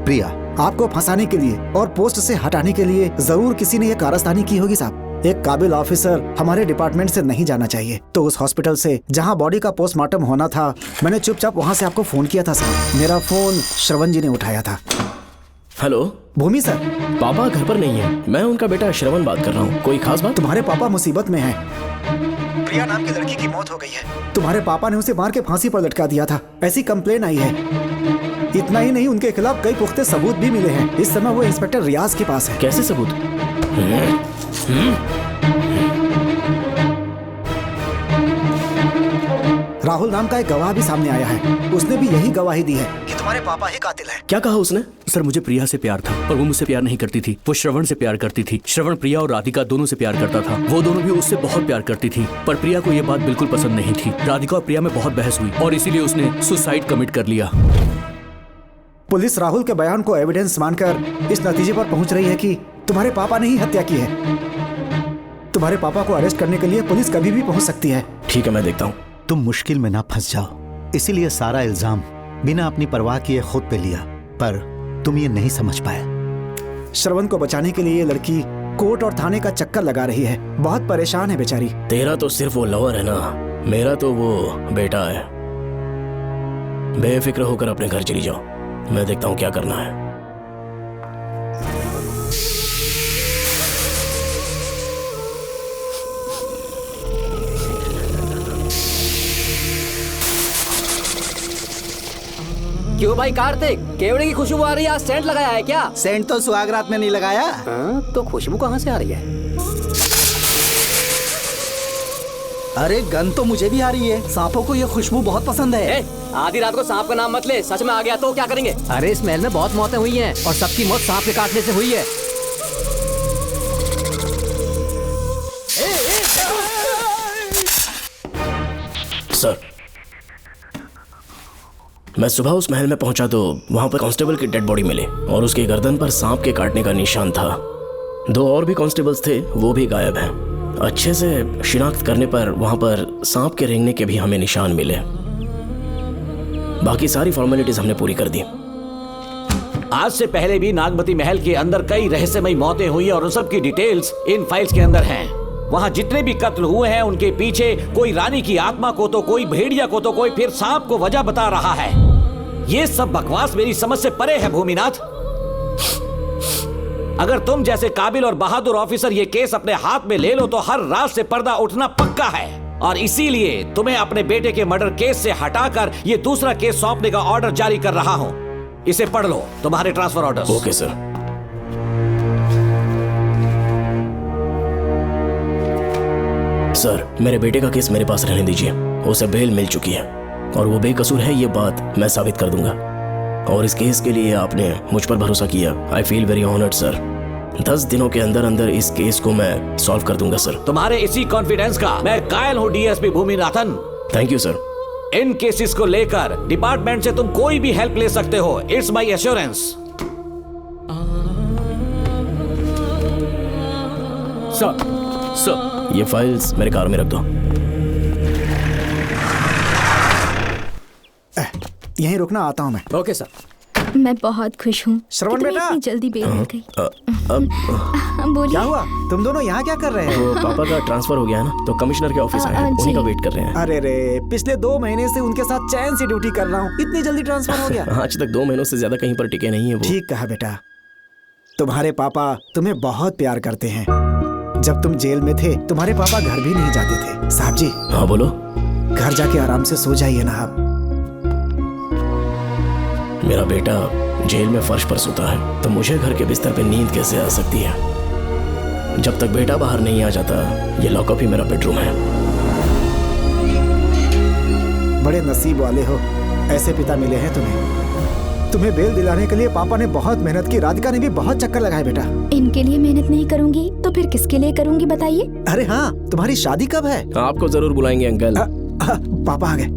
प्रिया। आपको फंसाने के लिए और पोस्ट से हटाने के लिए जरूर किसी ने ये कारस्तानी की होगी साहब। एक काबिल ऑफिसर हमारे डिपार्टमेंट से नहीं जाना चाहिए। तो उस हॉस्पिटल से जहां बॉडी का पोस्टमार्टम होना था, मैंने चुपचाप वहां से आपको फोन किया था साहब। मेरा फोन श्रवण जी ने उठाया था। हेलो भूमि सर। पापा घर पर नहीं है, मैं उनका बेटा श्रवण बात कर रहा हूँ। कोई खास बात? तुम्हारे पापा मुसीबत में हैं। प्रिया नाम की लड़की की मौत हो गई है। तुम्हारे पापा ने उसे मार के फांसी पर लटका दिया था, ऐसी कंप्लेन आई है। इतना ही नहीं, उनके खिलाफ कई पुख्ते सबूत भी मिले हैं। इस समय वो इंस्पेक्टर रियाज के पास है। कैसे सबूत? राहुल नाम का एक गवाह भी सामने आया है। उसने भी यही गवाही दी है कि तुम्हारे पापा ही कातिल हैं। क्या कहा उसने? सर मुझे प्रिया से प्यार था, पर वो मुझसे प्यार नहीं करती थी। वो श्रवण से प्यार करती थी। श्रवण प्रिया और राधिका दोनों से प्यार करता था। वो दोनों भी उससे बहुत प्यार करती थी, पर प्रिया को ये बात बिल्कुल पसंद नहीं थी। राधिका और प्रिया में बहुत बहस हुई और इसीलिए उसने सुसाइड कमिट कर लिया। पुलिस राहुल के बयान को एविडेंस मानकर इस नतीजे पर पहुंच रही है कि तुम्हारे पापा ने ही हत्या की है। तुम्हारे पापा को अरेस्ट करने के लिए पुलिस कभी भी पहुंच सकती है। ठीक है, मैं देखता हूँ। तुम मुश्किल में ना फंस जाओ, इसीलिए सारा इल्जाम बिना अपनी परवाह किए खुद पे लिया, पर तुम ये नहीं समझ पाए। श्रवण को बचाने के लिए ये लड़की कोर्ट और थाने का चक्कर लगा रही है। बहुत परेशान है बेचारी। तेरा तो सिर्फ वो लवर है ना, मेरा तो वो बेटा है। बेफिक्र होकर अपने घर चली जाओ, मैं देखता हूँ क्या करना है। क्यों भाई कार्तिक, केवड़े की खुशबू आ रही है, आज सेंट लगाया है क्या? सेंट तो सुहागरात में नहीं लगाया। तो खुशबू कहाँ से आ रही है? अरे गन तो मुझे भी आ रही है। सांपों को ये खुशबू बहुत पसंद है। आधी रात को सांप का नाम मत ले, सच में आ गया तो क्या करेंगे? अरे इस महल में बहुत मौतें हुई हैं और सबकी मौत सांप के काटने से हुई है। सर, मैं सुबह उस महल में पहुंचा तो वहां पर कांस्टेबल की डेड बॉडी मिली और उसके गर्दन पर सांप के काटने का निशान था। 2 और भी कांस्टेबल्स थे, वो भी गायब हैं। अच्छे से शिनाख्त करने पर वहां पर सांप के रेंगने के भी हमें निशान मिले। बाकी सारी फॉर्मेलिटीज हमने पूरी कर दी। आज से पहले भी नागमती महल के अंदर कई रहस्यमयी मौतें हुई और उन सब की डिटेल्स इन फाइल्स के अंदर हैं। वहाँ जितने भी कत्ल हुए हैं उनके पीछे कोई रानी की आत्मा को तो कोई भेड़िया को तो कोई फिर सांप को वजह बता रहा है। ये सब बकवास मेरी समझ से परे है भूमिनाथ। अगर तुम जैसे काबिल और बहादुर ऑफिसर ये केस अपने हाथ में ले लो तो हर रात से पर्दा उठना पक्का है और इसीलिए तुम्हें अपने बेटे के मर्डर केस से हटाकर ये दूसरा केस सौंपने का ऑर्डर जारी कर रहा हूं। इसे पढ़ लो, तुम्हारे transfer order. Okay sir. Sir, मेरे बेटे का केस मेरे पास रहने दीजिए। उसे बेल मिल चुकी है और वो बेकसूर है, ये बात मैं साबित कर दूंगा। और इस केस के लिए आपने मुझ पर भरोसा किया। I feel very honoured sir. 10 दिनों के अंदर अंदर इस केस को मैं सॉल्व कर दूंगा सर। तुम्हारे इसी कॉन्फिडेंस का मैं कायल हूँ DSP Bhuminathan. Thank you sir. In cases को लेकर डिपार्टमेंट से तुम कोई भी हेल्प ले सकते हो। It's my assurance. सर, ये फाइल्स मेरे कार में रख दो। यहीं रुकना, आता हूँ मैं। Okay sir. मैं बहुत खुश हूँ। श्रवण बेटा, इतनी जल्दी बेल मिल गई। बोलिए। क्या हुआ? तुम दोनों यहाँ क्या कर रहे हो? तो पापा का ट्रांसफर हो गया है ना, तो कमिश्नर के ऑफिस आए हैं, उन्हीं का वेट कर रहे हैं। अरे रे, पिछले 2 महीने से उनके साथ चैन से ड्यूटी कर रहा हूँ, इतनी जल्दी ट्रांसफर हो गया? आज तक 2 महीनों से ज्यादा कहीं पर टिके नहीं है वो। ठीक कहा बेटा। तुम्हारे पापा तुम्हें बहुत प्यार करते हैं। जब तुम जेल में थे तुम्हारे पापा घर भी नहीं जाते थे। साहब जी। हाँ बोलो। घर जाके आराम से सो जाइए ना आप। मेरा बेटा जेल में फर्श पर सोता है तो मुझे घर के बिस्तर पे नींद कैसे आ सकती है? जब तक बेटा बाहर नहीं आ जाता, ये लॉकअप ही मेरा बेडरूम है। बड़े नसीब वाले हो, ऐसे पिता मिले हैं तुम्हें बेल दिलाने के लिए पापा ने बहुत मेहनत की। राधिका ने भी बहुत चक्कर लगाए बेटा। इनके लिए मेहनत नहीं करूंगी तो फिर किसके लिए करूंगी बताइए? अरे हाँ, तुम्हारी शादी कब है? आपको जरूर बुलाएंगे अंकल। पापा आ गए।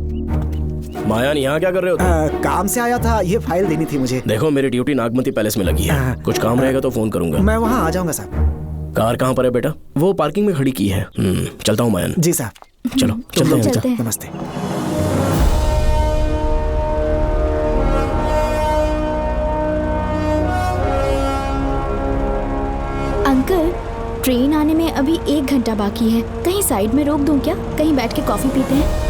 मायान, यहाँ क्या कर रहे हो? काम से आया था, ये फाइल देनी थी मुझे। देखो, मेरी ड्यूटी नागमती पैलेस में लगी है। कुछ काम रहेगा तो फोन करूंगा। मैं वहाँ आ जाऊंगा साहब। कार कहाँ पर है बेटा? वो पार्किंग में खड़ी की है। चलता हूँ मायान। जी साहब। चलो चलते हैं। नमस्ते। अंकल, ट्रेन आने में अभी 1 घंटा बाकी है। कहीं साइड में रोक दूं क्या? कहीं बैठ के कॉफी पीते हैं?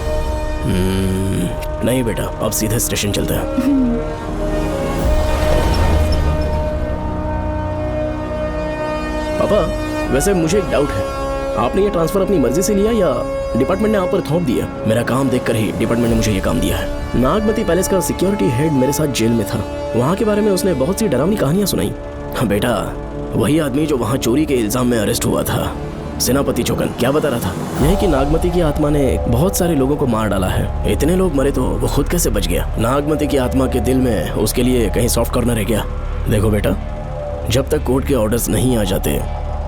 नहीं बेटा, अब सीधे स्टेशन चलते हैं। पापा, वैसे मुझे एक डाउट है। आपने ये ट्रांसफर अपनी मर्जी से लिया या डिपार्टमेंट ने आप पर थोप दिया? मेरा काम देखकर ही डिपार्टमेंट ने मुझे ये काम दिया है। नागमती पैलेस का सिक्योरिटी हेड मेरे साथ जेल में था। वहाँ के बारे में उसने बहुत सी डरावनी कहानियां सुनाई। हाँ बेटा, वही आदमी जो वहाँ चोरी के इल्जाम में अरेस्ट हुआ था। सेनापति चौकन क्या बता रहा था? यही कि नागमती की आत्मा ने बहुत सारे लोगों को मार डाला है। इतने लोग मरे तो वो खुद कैसे बच गया? नागमती की आत्मा के दिल में उसके लिए कहीं सॉफ्ट कॉर्नर है क्या? देखो बेटा, जब तक कोर्ट के ऑर्डर्स नहीं आ जाते,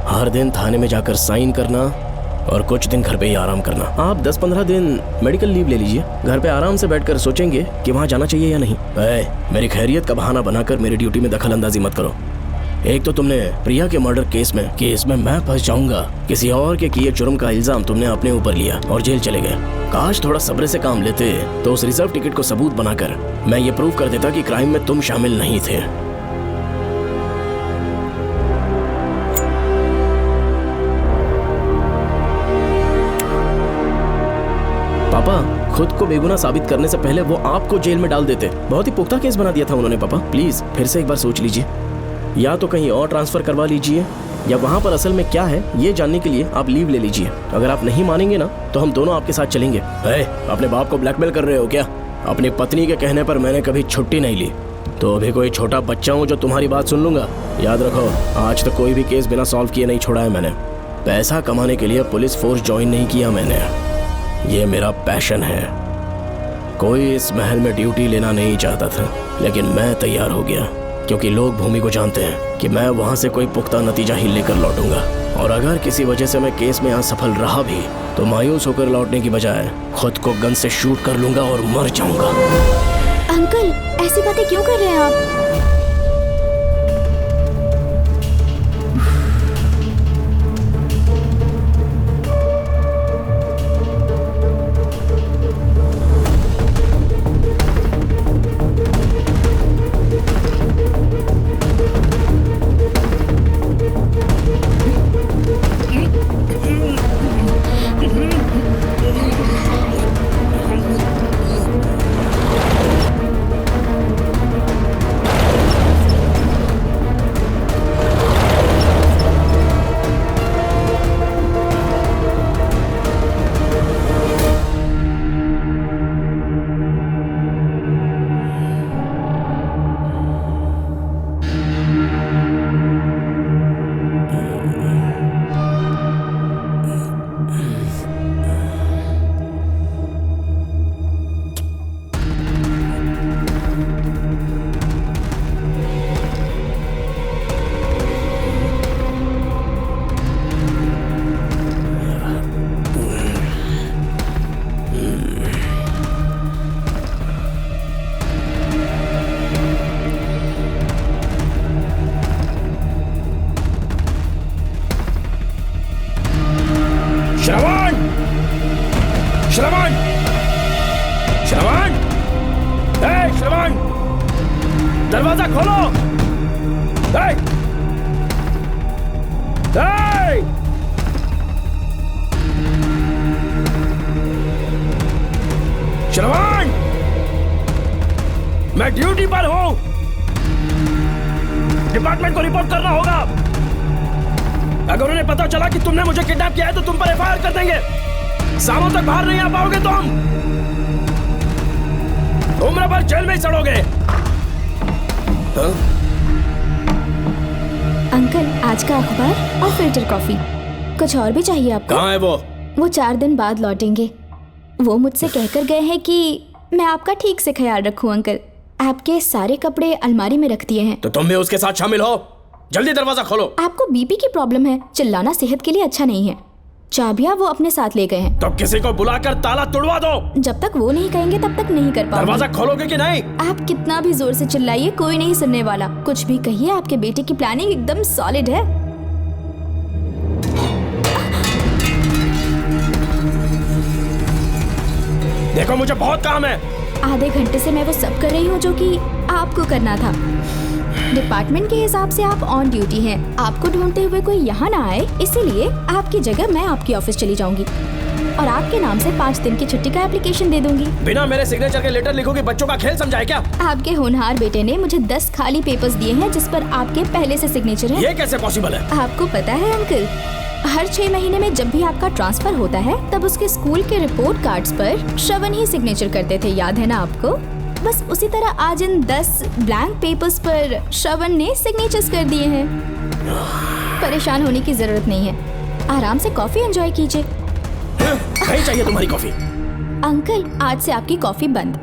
हर दिन थाने में जाकर साइन करना और कुछ दिन घर पे ही आराम करना। आप 10-15 दिन मेडिकल लीव ले लीजिए। घर पे आराम से बैठकर सोचेंगे कि वहाँ जाना चाहिए या नहीं। मेरी खैरियत का बहाना बनाकर मेरी ड्यूटी में दखल अंदाजी मत करो। एक तो तुमने प्रिया के मर्डर केस में कि इसमें मैं फंस जाऊंगा, किसी और के किए जुर्म का इल्जाम तुमने अपने ऊपर लिया और जेल चले गए। काश थोड़ा सब्र से काम लेते तो उस रिजर्व टिकट को सबूत बनाकर मैं ये प्रूव कर देता कि क्राइम में तुम शामिल नहीं थे। पापा, खुद को बेगुनाह साबित करने से पहले वो आपको जेल में डाल देते। बहुत ही पुख्ता केस बना दिया था उन्होंने। पापा प्लीज फिर से एक बार सोच लीजिए। या तो कहीं और ट्रांसफर करवा लीजिए या वहाँ पर असल में क्या है ये जानने के लिए आप लीव ले लीजिए। अगर आप नहीं मानेंगे ना तो हम दोनों आपके साथ चलेंगे। अपने बाप को ब्लैकमेल कर रहे हो क्या? अपनी पत्नी के कहने पर मैंने कभी छुट्टी नहीं ली, तो अभी कोई छोटा बच्चा हूँ जो तुम्हारी बात सुन लूंगा? याद रखो, आज तक कोई भी केस बिना सॉल्व किए नहीं छोड़ा है मैंने। पैसा कमाने के लिए पुलिस फोर्स ज्वाइन नहीं किया मैंने, ये मेरा पैशन है। कोई इस महल में ड्यूटी लेना नहीं चाहता था, लेकिन मैं तैयार हो गया क्योंकि लोग भूमि को जानते हैं कि मैं वहां से कोई पुख्ता नतीजा ही लेकर लौटूंगा। और अगर किसी वजह से मैं केस में असफल रहा भी तो मायूस होकर लौटने की बजाय खुद को गन से शूट कर लूंगा और मर जाऊंगा। अंकल, ऐसी बातें क्यों कर रहे हैं आप? श्रवण! श्रवण! श्रवण! दरवाजा खोलो! श्रवण! मैं ड्यूटी पर हूं। डिपार्टमेंट को रिपोर्ट करना होगा। अगर उन्हें पता चला कि तुमने मुझे किडनैप किया है तो तुम पर एफआईआर कर देंगे। सालों तक बाहर नहीं आ पाओगे तुम। उम्र भर जेल में ही सड़ोगे। अंकल, आज का अखबार और फिल्टर कॉफी। कुछ और भी चाहिए आपको? कहाँ है वो? वो 4 दिन बाद लौटेंगे। वो मुझसे कहकर गए हैं कि मैं आपका ठीक से ख्याल रखूं। अंकल, आपके सारे कपड़े अलमारी में रख दिए हैं। तो तुम भी उसके साथ शामिल हो। जल्दी दरवाजा खोलो। आपको बीपी की प्रॉब्लम है, चिल्लाना सेहत के लिए अच्छा नहीं है। चाबियां वो अपने साथ ले गए हैं। तो किसी को बुलाकर ताला तोड़वा दो। जब तक वो नहीं कहेंगे तब तक नहीं कर पाऊंगी। दरवाजा खोलोगे कि नहीं? आप कितना भी जोर से चिल्लाइए, कोई नहीं सुनने वाला। कुछ भी कहिए, आपके बेटे की प्लानिंग एकदम सॉलिड है। देखो, मुझे बहुत काम है। आधे घंटे से मैं वो सब कर रही हूँ जो कि आपको करना था। डिपार्टमेंट के हिसाब से आप ऑन ड्यूटी हैं। आपको ढूंढते हुए कोई यहाँ ना आए, इसीलिए आपकी जगह मैं आपकी ऑफिस चली जाऊंगी और आपके नाम से 5 दिन की छुट्टी का एप्लीकेशन दे दूंगी। बिना मेरे सिग्नेचर के लेटर लिखोगे? बच्चों का खेल समझा है क्या? आपके होनहार बेटे ने मुझे 10 खाली पेपर्स दिए हैं जिस पर आपके पहले से सिग्नेचर है। ये कैसे पॉसिबल है? आपको पता है अंकल, हर 6 महीने में जब भी आपका ट्रांसफर होता है तब उसके स्कूल के रिपोर्ट कार्ड्स पर श्रवण ही सिग्नेचर करते थे, याद है ना आपको? बस उसी तरह आज इन 10 ब्लैंक पेपर्स पर श्रवण ने सिग्नेचर्स कर दिए हैं। परेशान होने की जरूरत नहीं है। आराम से कॉफी एंजॉय कीजिए। नहीं चाहिए तुम्हारी कॉफी। अंकल, आज से आपकी कॉफी बंद।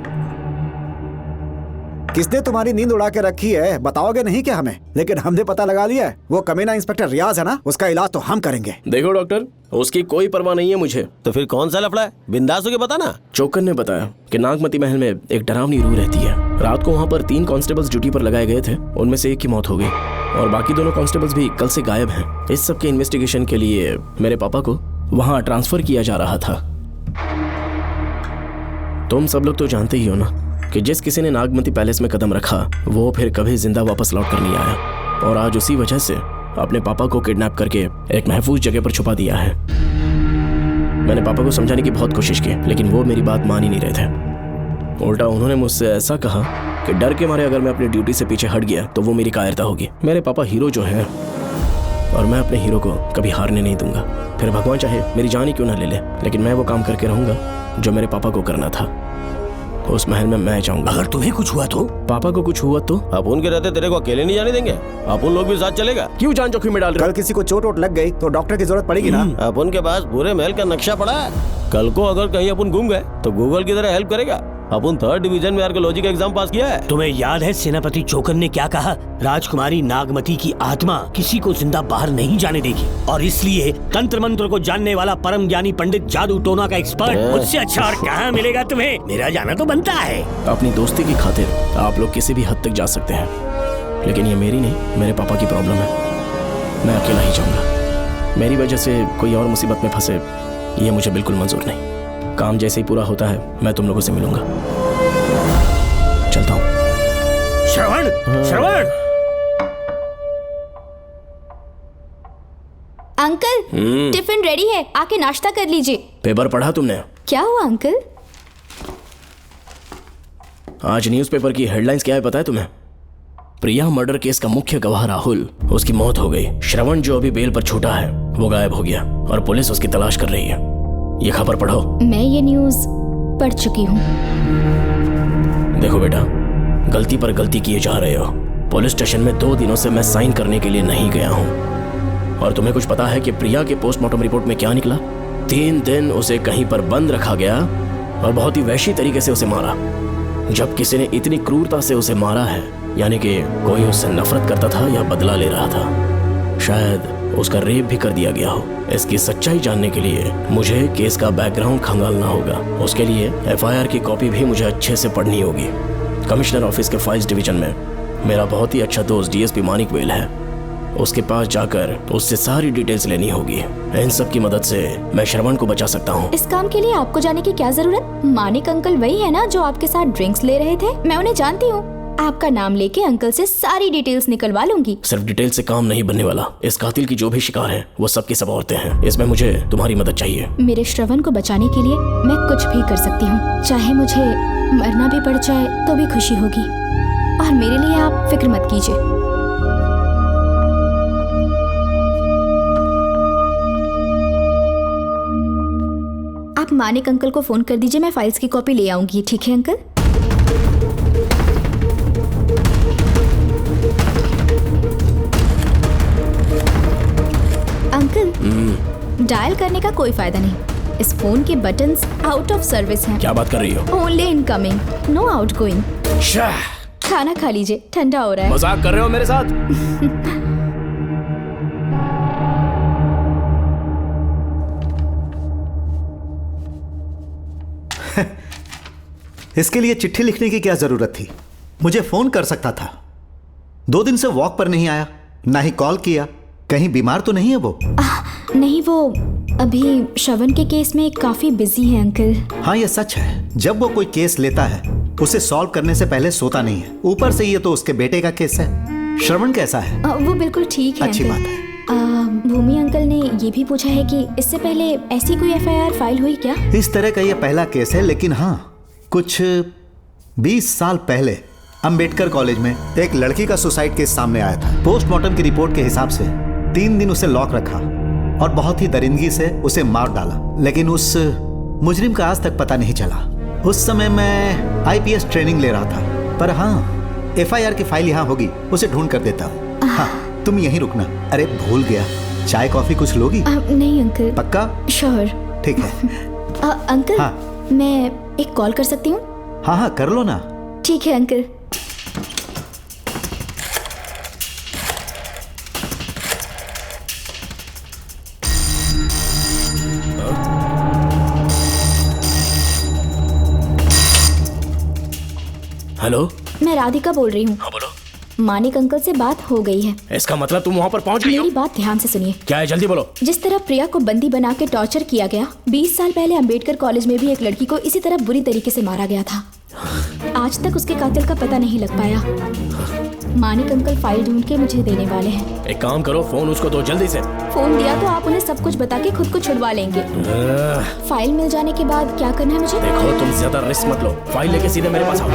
किसने तुम्हारी नींद उड़ा के रखी है बताओगे नहीं क्या हमें? लेकिन हमने पता लगा लिया है, वो कमीना इंस्पेक्टर रियाज है ना, उसका इलाज तो हम करेंगे। देखो डॉक्टर, उसकी कोई परवाह नहीं है मुझे। तो फिर कौन सा लफड़ा है? बिंदास होके बता ना। चोकर ने बताया कि नागमती महल में एक डरावनी रूह रहती है। रात को वहाँ पर 3 कांस्टेबल्स ड्यूटी पर लगाए गए थे, उनमें से एक की मौत हो गई और बाकी दोनों कांस्टेबल्स भी कल से गायब हैं। इस सब के इन्वेस्टिगेशन के लिए मेरे पापा को वहाँ ट्रांसफर किया जा रहा था। तुम सब लोग तो जानते ही हो ना कि जिस किसी ने नागमती पैलेस में कदम रखा वो फिर कभी जिंदा वापस लौट कर नहीं आया, और आज उसी वजह से अपने पापा को किडनैप करके एक महफूज जगह पर छुपा दिया है। मैंने पापा को समझाने की बहुत कोशिश की, लेकिन वो मेरी बात मान ही नहीं रहे थे। उल्टा उन्होंने मुझसे ऐसा कहा कि डर के मारे अगर मैं अपनी ड्यूटी से पीछे हट गया तो वो मेरी कायरता होगी। मेरे पापा हीरो जो है, और मैं अपने हीरो को कभी हारने नहीं दूंगा। फिर भगवान चाहे मेरी जान ही क्यों ना ले ले, लेकिन मैं वो काम करके रहूंगा जो मेरे पापा को करना था। उस महल में मैं जाऊंगा। अगर तुम्हें कुछ हुआ तो? पापा को कुछ हुआ तो? अपुन के रहते तेरे को अकेले नहीं जाने देंगे, अपुन लोग भी साथ चलेगा। क्यों जान जोखिम में डाल रहे? कल किसी को चोट वोट लग गई तो डॉक्टर की जरूरत पड़ेगी ना। अपुन के पास पूरे महल का नक्शा पड़ा है। कल को अगर कहीं अपुन घूम गए तो गूगल की तरह हेल्प करेगा। अपुन 3rd डिवीजन में आर्कियोलॉजी का एग्जाम पास किया है। तुम्हें याद है सेनापति चोकर ने क्या कहा? राजकुमारी नागमती की आत्मा किसी को जिंदा बाहर नहीं जाने देगी, और इसलिए तंत्र मंत्र को जानने वाला परम ज्ञानी पंडित जादू टोना का एक्सपर्ट मुझसे अच्छा और कहाँ मिलेगा तुम्हें? मेरा जाना तो बनता है। अपनी दोस्ती की खातिर आप लोग किसी भी हद तक जा सकते हैं, लेकिन ये मेरी नहीं, मेरे पापा की प्रॉब्लम है। मैं अकेला ही जाऊंगा। मेरी वजह से कोई और मुसीबत में फंसे ये मुझे बिल्कुल मंजूर नहीं। काम जैसे ही पूरा होता है मैं तुम लोगों से मिलूंगा। चलता हूँ। श्रवण, श्रवण। अंकल, टिफिन रेडी है, आके नाश्ता कर लीजिए। पेपर पढ़ा तुमने? क्या हुआ अंकल? आज न्यूज़पेपर की हेडलाइंस क्या है पता है तुम्हें? प्रिया मर्डर केस का मुख्य गवाह राहुल, उसकी मौत हो गई। श्रवण जो अभी बेल पर छूटा है वो गायब हो गया और पुलिस उसकी तलाश कर रही है। ये खबर पढ़ो। मैं ये न्यूज़ पढ़ चुकी हूँ। देखो बेटा, गलती पर गलती किए जा रहे हो। पुलिस स्टेशन में 2 दिनों से मैं साइन करने के लिए नहीं गया हूँ, और तुम्हें कुछ पता है कि प्रिया के पोस्टमार्टम रिपोर्ट में क्या निकला? 3 दिन उसे कहीं पर बंद रखा गया और बहुत ही वैशी तरीके से उसे मारा। जब किसी ने इतनी क्रूरता से उसे मारा है, यानी कि कोई उससे नफरत करता था या बदला ले रहा था। शायद उसका रेप भी कर दिया गया हो। इसकी सच्चाई जानने के लिए मुझे केस का बैकग्राउंड खंगालना होगा। उसके लिए FIR की कॉपी भी मुझे अच्छे से पढ़नी होगी। कमिश्नर ऑफिस के फाइल्स डिवीजन में मेरा बहुत ही अच्छा दोस्त DSP मानिक वेल है। उसके पास जाकर उससे सारी डिटेल्स लेनी होगी। इन सब की मदद से मैं श्रवण को बचा सकता हूँ। इस काम के लिए आपको जाने की क्या जरूरत? मानिक अंकल वही है ना जो आपके साथ ड्रिंक्स ले रहे थे? मैं उन्हें जानती हूँ। आपका नाम लेके अंकल से सारी डिटेल्स निकलवा लूंगी। सिर्फ डिटेल से काम नहीं बनने वाला। इस कातिल की जो भी शिकार है वो सबकी सब औरतें हैं। इसमें मुझे तुम्हारी मदद चाहिए। मेरे श्रवण को बचाने के लिए मैं कुछ भी कर सकती हूँ। चाहे मुझे मरना भी पड़ जाए तो भी खुशी होगी, और मेरे लिए आप फिक्र मत कीजिए। आप मानिक अंकल को फोन कर दीजिए, मैं फाइल्स की कॉपी ले आऊंगी। ठीक है अंकल? अंकल, डायल करने का कोई फायदा नहीं। इस फोन के बटन्स आउट ऑफ सर्विस हैं। क्या बात कर रही हो? Only incoming, no outgoing. खाना खा लीजिए, ठंडा हो रहा है। मजाक कर रहे हो मेरे साथ? इसके लिए चिट्ठी लिखने की क्या जरूरत थी? मुझे फोन कर सकता था। 2 दिन से वॉक पर नहीं आया, ना ही कॉल किया। कहीं बीमार तो नहीं है वो? नहीं, वो अभी श्रवण के केस में काफी बिजी है अंकल। हाँ, ये सच है। जब वो कोई केस लेता है उसे सॉल्व करने से पहले सोता नहीं है। ऊपर से ये तो उसके बेटे का केस है। श्रवण कैसा है? वो बिल्कुल ठीक है। अच्छी बात है। भूमि अंकल ने ये भी पूछा है कि इससे पहले ऐसी कोई FIR फाइल हुई क्या? इस तरह का ये पहला केस है, लेकिन हाँ, कुछ 20 साल पहले अंबेडकर कॉलेज में एक लड़की का सुसाइड केस सामने आया था। पोस्टमार्टम की रिपोर्ट के हिसाब से 3 दिन उसे लॉक रखा और बहुत ही दरिंदगी से उसे मार डाला, लेकिन उस मुजरिम का आज तक पता नहीं चला। उस समय मैं IPS ट्रेनिंग ले रहा था, पर हाँ, FIR की फाइल यहाँ होगी, उसे ढूंढ कर देता हूँ। हाँ, तुम यहीं रुकना। अरे भूल गया, चाय कॉफी कुछ लोगी? नहीं अंकल। पक्का? श्योर। ठीक है। अंकल हाँ। मैं एक कॉल कर सकती हूँ? हाँ हाँ कर लो ना। ठीक है अंकल। हेलो, मैं राधिका बोल रही हूँ। हाँ बोलो। मानिक अंकल से बात हो गई है। इसका मतलब तुम वहाँ पर पहुँच गई हो? मेरी बात ध्यान से सुनिए। क्या है, जल्दी बोलो। जिस तरह प्रिया को बंदी बना के टॉर्चर किया गया, 20 साल पहले अंबेडकर कॉलेज में भी एक लड़की को इसी तरह बुरी तरीके से मारा गया था। आज तक उसके कातिल का पता नहीं लग पाया। मानिक अंकल फाइल ढूंढ के मुझे देने वाले हैं। एक काम करो, फोन उसको दो जल्दी से। फोन दिया तो आप उन्हें सब कुछ बता के खुद को छुड़वा लेंगे। फाइल मिल जाने के बाद क्या करना है मुझे? देखो तुम ज्यादा रिस्क मत लो, फाइल लेके सीधे मेरे पास आओ।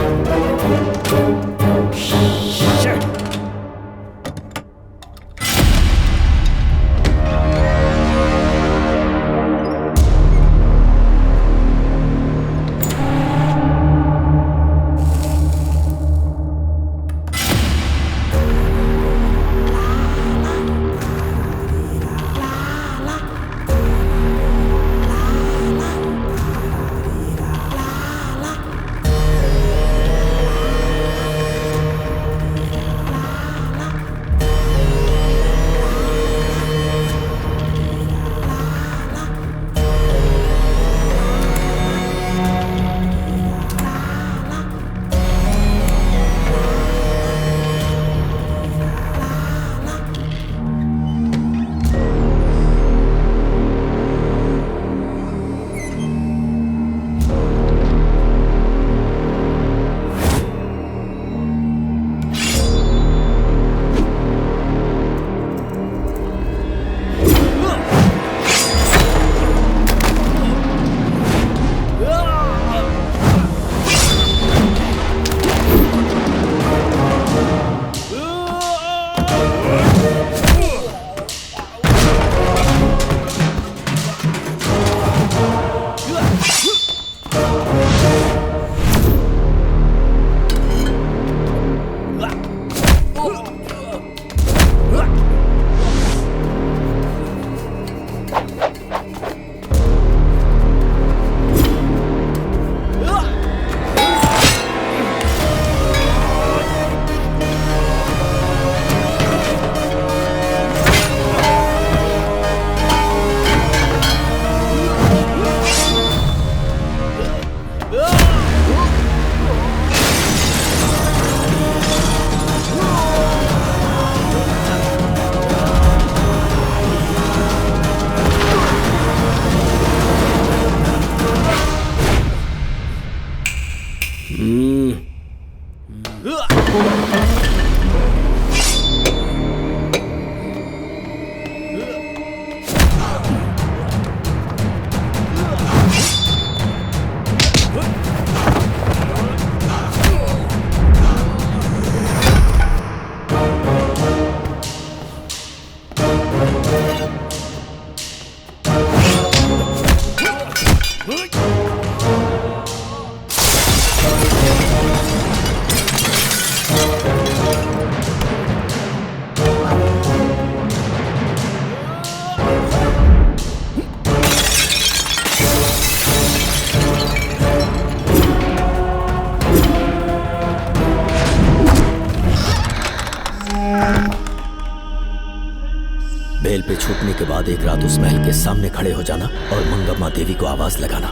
बेल पे छूटने के बाद एक रात उस महल के सामने खड़े हो जाना और मंगम्मा देवी को आवाज लगाना।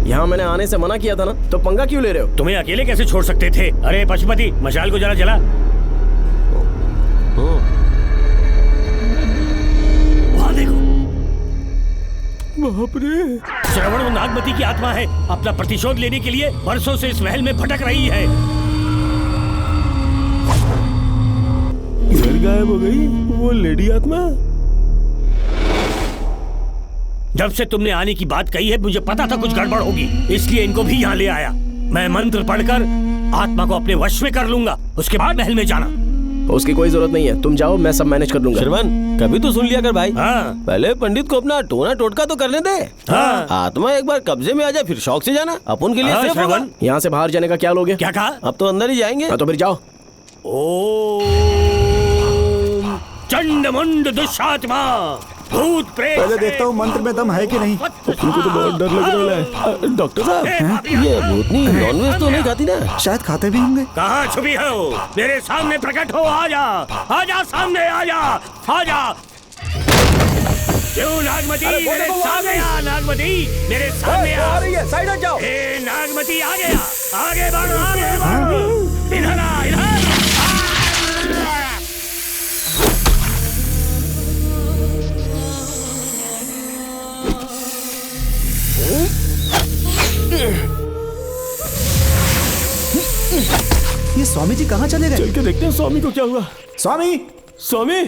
यहाँ मैंने आने से मना किया था ना, तो पंगा क्यों ले रहे हो? तुम्हें अकेले कैसे छोड़ सकते थे? अरे पशुपति, मशाल को जरा जला। वहाँ देखो। बाप रे, श्रवण वो नागमती की आत्मा है, अपना प्रतिशोध लेने के लिए बरसों से इस महल में भटक रही है। किधर गायब हो गई वो लेडी आत्मा? जब से तुमने आने की बात कही है, मुझे पता था कुछ गड़बड़ होगी, इसलिए इनको भी यहाँ ले आया। मैं मंत्र पढ़कर आत्मा को अपने वश में कर लूंगा, उसके बाद महल में जाना। उसकी कोई जरूरत नहीं है, तुम जाओ, मैं सब मैनेज कर लूंगा। श्रवण, कभी तो सुन लिया कर भाई। हाँ। पहले पंडित को अपना टोना टोटका तो करने दे। हाँ। आत्मा एक बार कब्जे में आ जाए फिर शौक से जाना, अपन के लिए हाँ, सेफ होगा। यहाँ से बाहर जाने का क्या लोगे? क्या कहा? अब तो अंदर ही जाएंगे। तो फिर जाओ। ओम चंड मुंड दुष्टात्मा भूत प्रेत। पहले देखता हूँ मंत्र में दम है कि नहीं। तुमको तो बहुत डर लग रहा है। डॉक्टर साहब, ये भूतनी नॉनवेज तो नहीं खाती ना? शायद खाते भी होंगे। कहाँ छुपी हो? मेरे सामने प्रकट हो, आजा आजा, सामने आजा, आजा। क्यों नागमती मेरे सामने आ, नागमती मेरे सामने आ रही है, साइड हट जाओ। ए नागमती आ गया, आगे बढ़ो, आगे बढ़ो, इधर आ, इधर। ये स्वामी जी कहाँ चले गए? चल के देखते हैं स्वामी को क्या हुआ। स्वामी, स्वामी,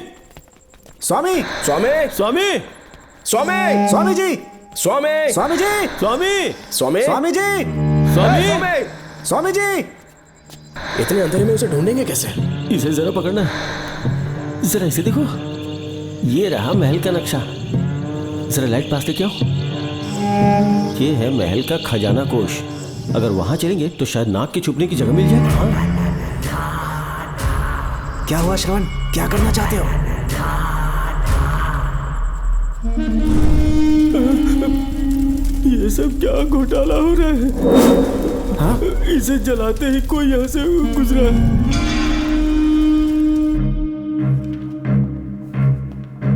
स्वामी, स्वामी, स्वामी, स्वामी, स्वामी जी, स्वामी, स्वामी जी, स्वामी, स्वामी, स्वामी जी, स्वामी, स्वामी जी। इतने अंधेरे में उसे ढूंढेंगे कैसे? इसे जरा पकड़ना, जरा इसे देखो, ये रहा महल का नक्शा। जरा लाइट पास लेके आओ। ये है महल का खजाना कोष। अगर वहां चलेंगे तो शायद नाग के छुपने की जगह मिल जाए। हाँ। क्या हुआ श्रवण, क्या करना चाहते हो? ये सब क्या घोटाला हो रहा है? हाँ? इसे जलाते ही कोई यहाँ से गुजरा है।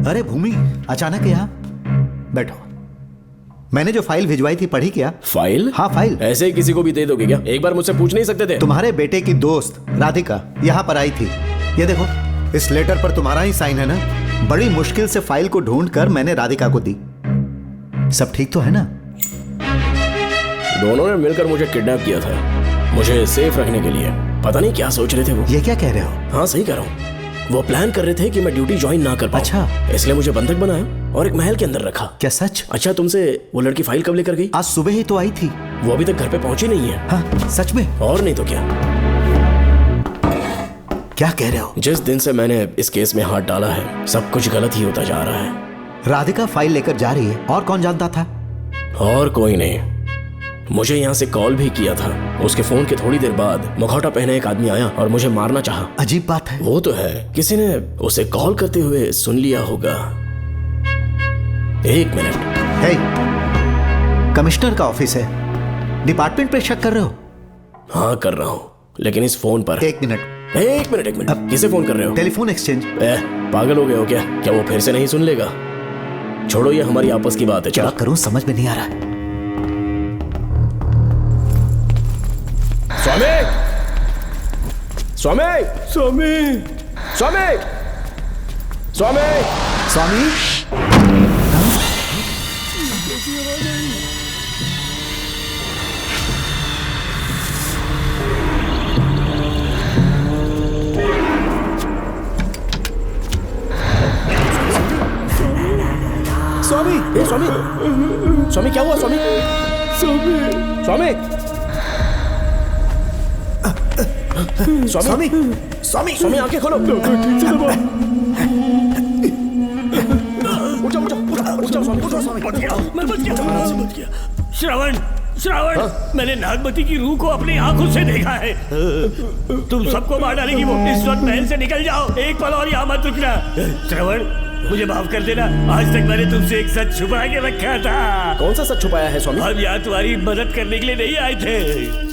अरे भूमि, अचानक यहाँ? बैठो। मैंने जो फाइल भिजवाई थी पढ़ी क्या? फाइल? हाँ फाइल। ऐसे ही किसी को भी दे दोगे क्या? एक बार मुझसे पूछ नहीं सकते थे? तुम्हारे बेटे की दोस्त राधिका यहाँ पर आई थी। ये देखो, इस लेटर पर तुम्हारा ही साइन है ना? बड़ी मुश्किल से फाइल को ढूंढकर मैंने राधिका को दी। सब ठीक तो है ना? दोनों ने मिलकर मुझे किडनैप किया था, मुझे सेफ रखने के लिए। पता नहीं क्या सोच रहे थे वो। ये क्या कह रहे हो? हाँ सही कह रहा हूँ। वो प्लान कर रहे थे कि मैं ड्यूटी ज्वाइन ना कर पाऊं। अच्छा। इसलिए मुझे बंधक बनाया और एक महल के अंदर रखा। क्या सच? अच्छा, तुमसे वो लड़की फाइल कब लेकर गई? आज सुबह ही तो आई थी। वो अभी तक घर पे पहुंची नहीं है। हाँ सच में? और नहीं तो क्या। क्या कह रहे हो? जिस दिन से मैंने इस केस में हाथ डाला है, सब कुछ गलत ही होता जा रहा है। राधिका फाइल लेकर जा रही है, और कौन जानता था? और कोई नहीं। मुझे यहाँ से कॉल भी किया था। उसके फोन के थोड़ी देर बाद मुखौटा पहने एक आदमी आया और मुझे मारना चाहा। अजीब बात है। वो तो है, किसी ने उसे कॉल करते हुए सुन लिया होगा। एक मिनट। हे, कमिश्नर का ऑफिस है, डिपार्टमेंट पे शक कर रहे हो? हाँ कर रहा हूँ, लेकिन इस फोन पर। एक मिनट। किसे फोन कर रहे हो? Telephone exchange. पागल हो गए हो क्या? क्या वो फिर से नहीं सुन लेगा? छोड़ो, ये हमारी आपस की बात है। क्या करूं समझ में नहीं आ रहा है। स्वामी, स्वामी, स्वामी, स्वामी, स्वामी, स्वामी। स्वामी, स्वामी, स्वामी क्या हुआ? स्वामी, स्वामी, स्वामी, स्वामी, स्वामी, स्वामी आंखें खोलो। ठीक से दबाओ। उठो, उठो, उठो, उठो, स्वामी, उठो, स्वामी। मैं बच गया। श्रवण, श्रवण, मैंने नागमती की रूह को अपनी आंखों से देखा है। तुम सबको मार डालेगी वो। इस वक्त महल से निकल जाओ, एक पल और यहाँ मत रुकना। श्रवण, मुझे माफ कर देना, आज तक मैंने तुमसे एक सच छुपा के रखा था। कौन सा सच छुपाया है स्वामी? हम यहाँ तुम्हारी मदद करने के लिए नहीं आए थे।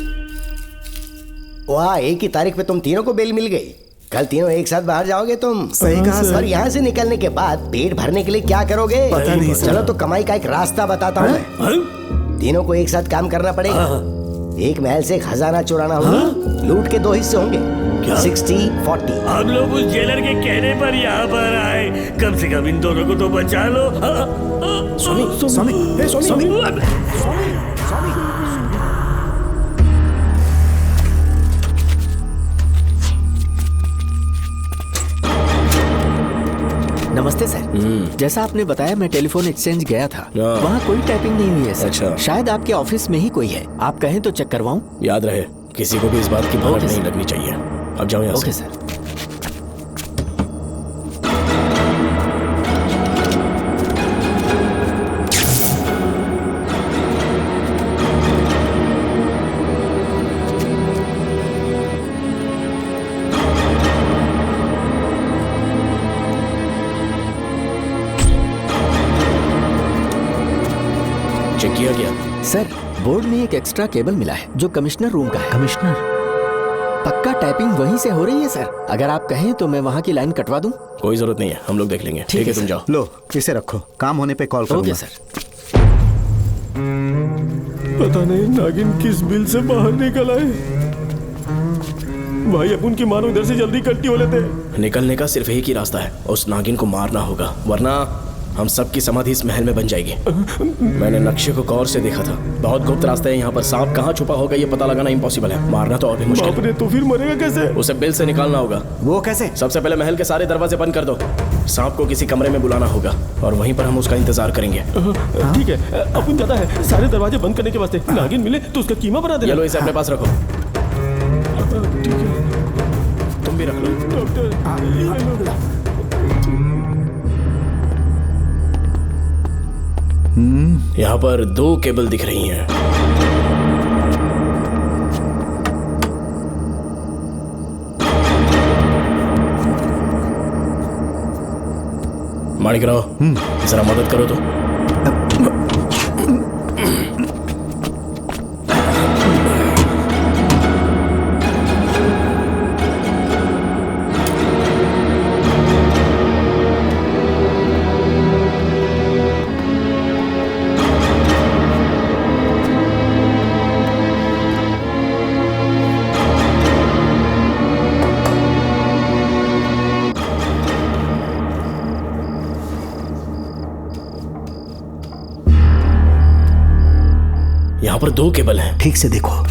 वाह, एक ही तारीख पे तुम तीनों को बेल मिल गई। कल तीनों एक साथ बाहर जाओगे तुम। सही कहा सर। और यहाँ से निकलने के बाद पेट भरने के लिए क्या करोगे? पता नहीं सर। चलो तो कमाई का एक रास्ता बताता हूँ मैं। तीनों को एक साथ काम करना पड़ेगा। एक महल से खजाना चुराना होगा। लूट के 2 हिस्से होंगे, 60-40। हम लोग उस जेलर के कहने पर यहाँ पर आए। कम से कम इन दोनों को तो बचा लो। स्वामी, स्वामी, स्वामी, नमस्ते सर। जैसा आपने बताया, मैं टेलीफोन एक्सचेंज गया था। वहाँ कोई टाइपिंग नहीं हुई है सर। अच्छा। शायद आपके ऑफिस में ही कोई है। आप कहें तो चेक करवाऊं? याद रहे, किसी को भी इस बात की भनक नहीं लगनी चाहिए। अब जाओ यहाँ से। Okay sir. चेक किया गया? सर, बोर्ड में एक एक्स्ट्रा केबल मिला है जो कमिश्नर रूम का है। कमिश्नर? पक्का टाइपिंग वहीं से हो रही है सर। अगर आप कहें तो मैं वहाँ की लाइन कटवा दूं? कोई जरूरत नहीं है, हम लोग देख लेंगे। ठीक है, तुम जाओ। लो इसे रखो, काम होने पे कॉल करूंगा। Okay sir. पता नहीं नागिन किस बिल से बाहर निकल आए। भाई अपन की मानो इधर से जल्दी कट्टी हो लेते। निकलने का सिर्फ एक ही रास्ता है, उस नागिन को मारना होगा, वरना हम सबकी समाधि इस महल में बन जाएगी। मैंने नक्शे को गौर से देखा था, बहुत गुप्त रास्ता है यहाँ पर। सांप कहाँ छुपा होगा ये पता लगाना इम्पॉसिबल है, मारना तो और भी मुश्किल है। तो फिर मरेगा कैसे? उसे बिल से निकालना होगा। वो कैसे? सबसे पहले महल के सारे दरवाजे बंद कर दो। सांप को किसी कमरे में बुलाना होगा और वहीं पर हम उसका इंतजार करेंगे। ठीक है, अपन जाता है। सारे दरवाजे बंद करने के वास्ते नागिन मिले तो उसका कीमा बना देना। ये लो, इसे अपने पास रखो। ठीक है, तुम भी रख लो। यहाँ पर 2 केबल दिख रही हैं। माणिकराव, जरा मदद करो तो। यहाँ पर 2 केबल हैं। ठीक से देखो।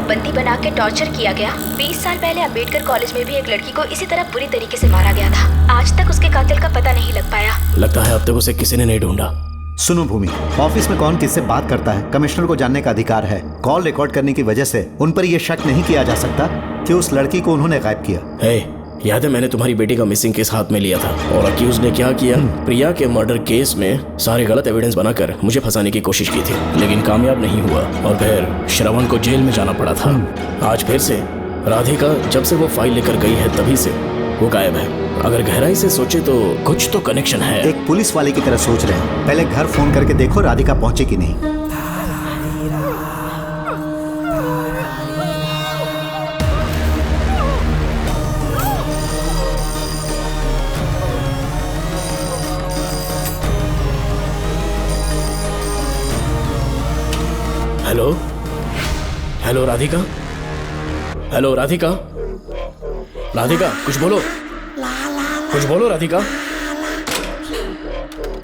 बंदी बना के टॉर्चर किया गया। 20 साल पहले अंबेडकर कॉलेज में भी एक लड़की को इसी तरह बुरी तरीके से मारा गया था। आज तक उसके कातिल का पता नहीं लग पाया। लगता है अब तक उसे किसी ने नहीं ढूंढा। सुनो भूमि, ऑफिस में कौन किससे बात करता है कमिश्नर को जानने का अधिकार है। कॉल रिकॉर्ड करने की वजह से उन पर यह शक नहीं किया जा सकता कि उस लड़की को उन्होंने गायब किया। याद है मैंने तुम्हारी बेटी का मिसिंग केस हाथ में लिया था और अक्यूज ने क्या किया? प्रिया के मर्डर केस में सारे गलत एविडेंस बनाकर मुझे फंसाने की कोशिश की थी, लेकिन कामयाब नहीं हुआ और फिर श्रवण को जेल में जाना पड़ा था। आज फिर से राधिका जब से वो फाइल लेकर गई है तभी से वो गायब है। अगर गहराई से सोचे तो कुछ तो कनेक्शन है। एक पुलिस वाले की तरह सोच रहे हैं। पहले घर फोन करके देखो राधिका पहुंचे कि नहीं। Hello hello Radhika, hello Radhika, Radhika कुछ बोलो, कुछ बोलो राधिका।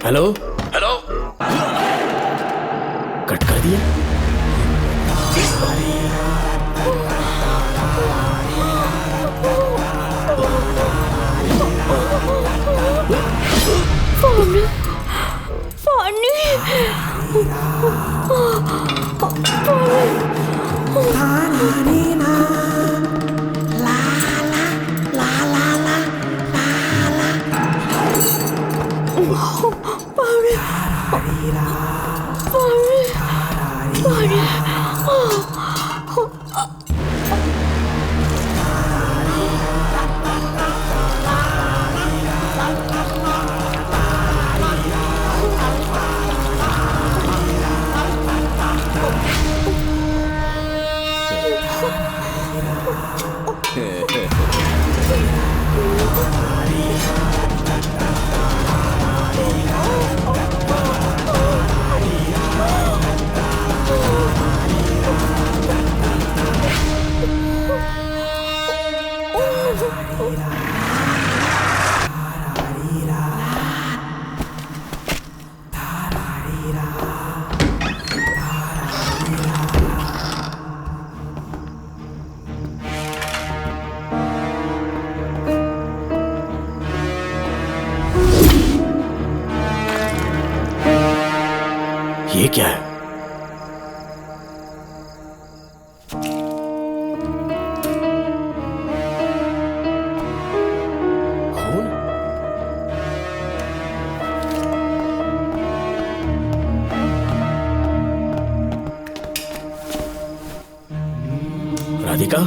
हेलो हेलो, कट कर दिया। पानी पानी क्या है? राधिका,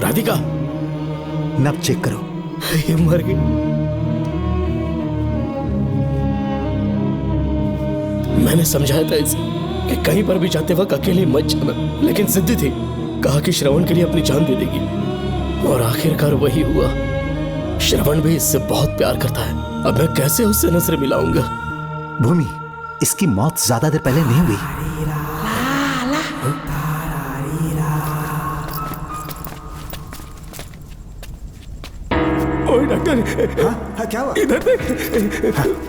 राधिका, नब चेक करो। ये मर गई। मैंने समझाया था इसे कि कहीं पर भी जाते वक्त अकेले मत जाना, लेकिन जिद्दी थी। कहा कि श्रवण के लिए अपनी जान दे देगी, और आखिरकार वही हुआ। श्रवण भी इससे बहुत प्यार करता है। अब मैं कैसे उससे नजर मिलाऊंगा? भूमि, इसकी मौत ज्यादा देर पहले नहीं हुई। ओए डॉक्टर, क्या हुआ? इधर देख,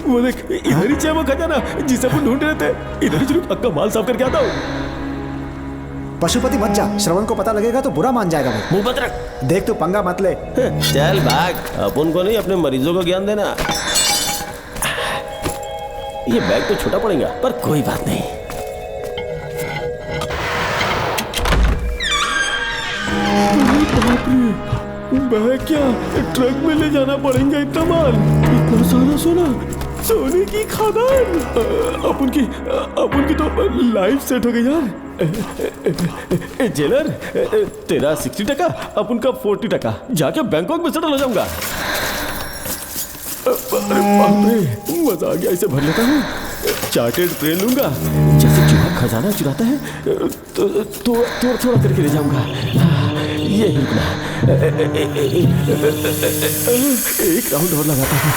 वो देख, इधर ही है वो खजाना जिसे अपन ढूंढ रहे थे। इधर ही चलो, अक्का माल साफ करके आता हूँ। पशुपति मत जा, श्रवण को पता लगेगा तो बुरा मान जाएगा वो। मुंह बंद रख। देख तू पंगा मत ले। चल भाग, अपन को नहीं अपने मरीजों को ज्ञान देना। ये बैग तो छोटा पड़ेगा, पर कोई बात नहीं। बैग क्या ट्रक में ले जाना पड़ेगा? इतना माल, इतना सारा सोना, सोने की खदान। अपन की तो लाइफ सेट हो गई यार। जेलर, तेरा 60%, अपन का 40%। जाके बैंकॉक में सेटल हो जाऊंगा। अरे बाप रे, मजा आ गया। इसे भर लेता हूँ, चार्टेड ट्रेन लूंगा। जैसे चूहा खजाना चुराता है तो थोड़ा थोड़ा करके ले जाऊंगा। ये रुकना, एक राउंड और लगाता हूँ।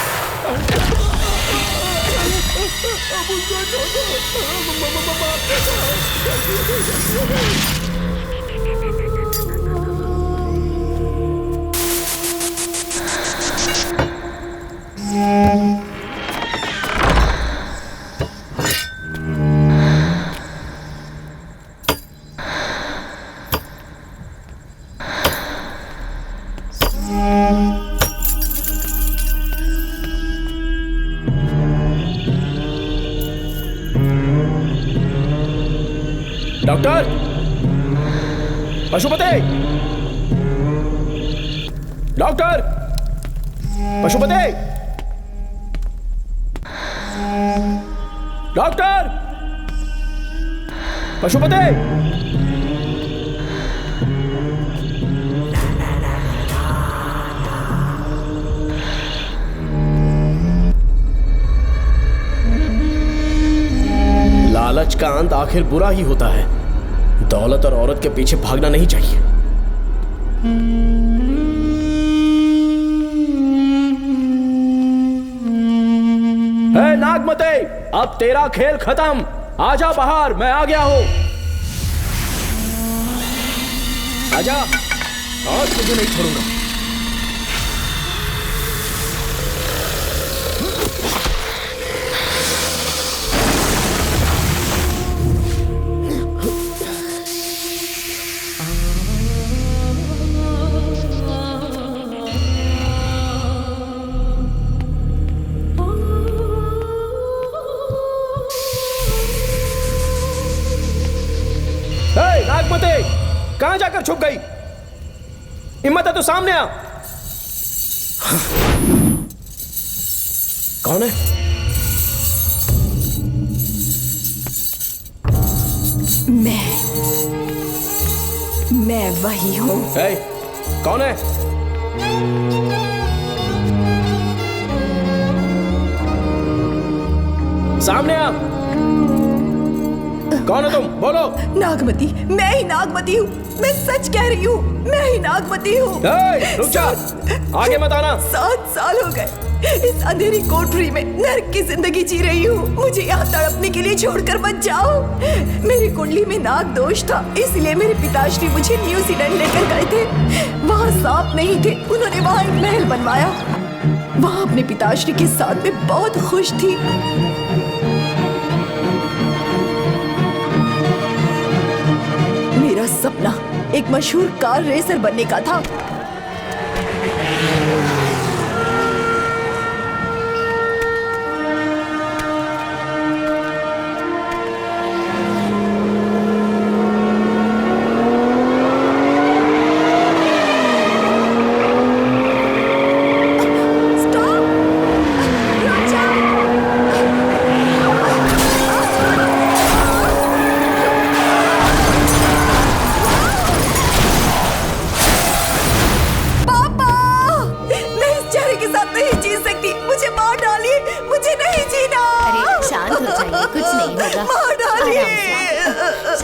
Doctor, Pashupati, doctor, Pashupati, doctor, Pashupati. लालच का अंत आखिर बुरा ही होता है। दौलत और औरत के पीछे भागना नहीं चाहिए। हे नागमते, अब तेरा खेल खत्म। आजा बाहर, मैं आ गया हूं। आजा, आज तुझे नहीं छोड़ूंगा। नागमते, कहां जाकर छुप गई? हिम्मत है तो सामने आ। कौन है? मैं वही हूँ। कौन है? सामने आ। कौन हो तुम? बोलो। नागमती, मैं ही नागमती हूँ। मैं सच कह रही हूँ, मैं ही नागमती हूँ। रुक जा, आगे मत आना। 7 साल हो गए इस अंधेरी कोठरी में नर्क की जिंदगी जी रही हूँ। मुझे यहाँ तड़पने के लिए छोड़कर मत जाओ। मेरी कुंडली में नाग दोष था, इसलिए मेरे पिताश्री मुझे न्यूजीलैंड लेकर गए थे। वहाँ सांप नहीं थे, उन्होंने वहाँ एक महल बनवाया। वहाँ अपने पिताश्री के साथ में बहुत खुश थी। मेरा सपना एक मशहूर कार रेसर बनने का था।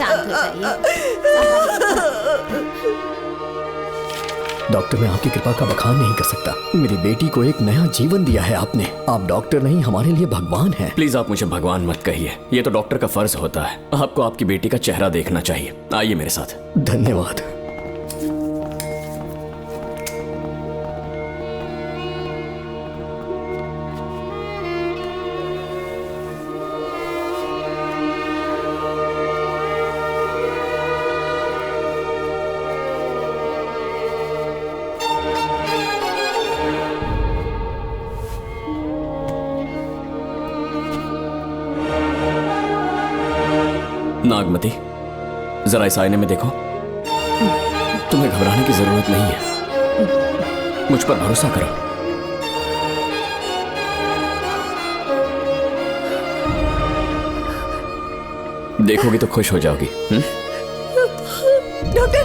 शांत हो जाइए। डॉक्टर, मैं आपकी कृपा का बखान नहीं कर सकता। मेरी बेटी को एक नया जीवन दिया है आपने। आप डॉक्टर नहीं, हमारे लिए भगवान हैं। प्लीज आप मुझे भगवान मत कहिए, ये तो डॉक्टर का फर्ज होता है। आपको आपकी बेटी का चेहरा देखना चाहिए। आइए मेरे साथ। धन्यवाद। नागमती, जरा इस आईने में देखो। तुम्हें घबराने की जरूरत नहीं है, मुझ पर भरोसा करो। देखोगी तो खुश हो जाओगी। डॉक्टर,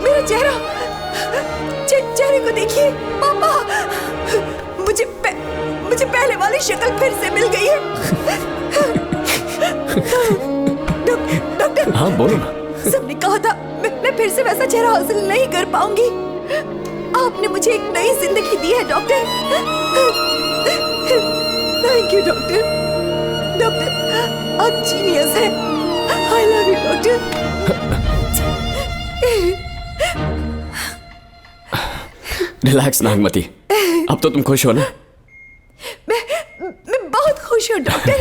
मेरा चेहरा, चेहरे को देखिए। पापा, मुझे पहले वाली शक्ल फिर से मिल गई है। डॉक्टर, हाँ बोलो ना। सबने कहा था मैं फिर से वैसा चेहरा हासिल नहीं कर पाऊंगी। आपने मुझे एक नई जिंदगी दी है doctor. Thank you doctor. Doctor, आप जीनियस हैं। I love you doctor. Relax Nagmati, अब तो तुम खुश हो ना? मैं बहुत खुश हूँ डॉक्टर।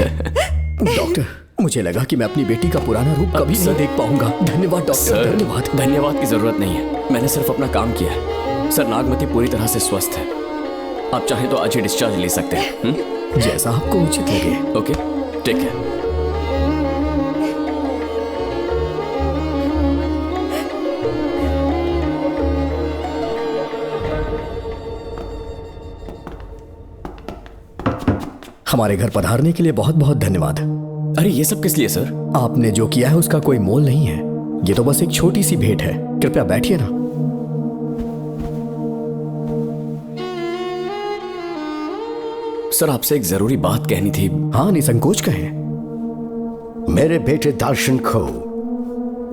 डॉक्टर, मुझे लगा कि मैं अपनी बेटी का पुराना रूप कभी नहीं देख पाऊंगा। धन्यवाद डॉक्टर, धन्यवाद। धन्यवाद की जरूरत नहीं है, मैंने सिर्फ अपना काम किया है। सर, नागमती पूरी तरह से स्वस्थ है। आप चाहें तो आज ही डिस्चार्ज ले सकते हैं। जैसा आपको उचित लगे। ओके, ठीक है। हमारे घर पधारने के लिए बहुत बहुत धन्यवाद। अरे ये सब किस लिए सर? आपने जो किया है उसका कोई मोल नहीं है। ये तो बस एक छोटी सी भेंट है। कृपया बैठिए ना। सर, आपसे एक जरूरी बात कहनी थी। हाँ, निसंकोच कहें। मेरे बेटे दर्शन को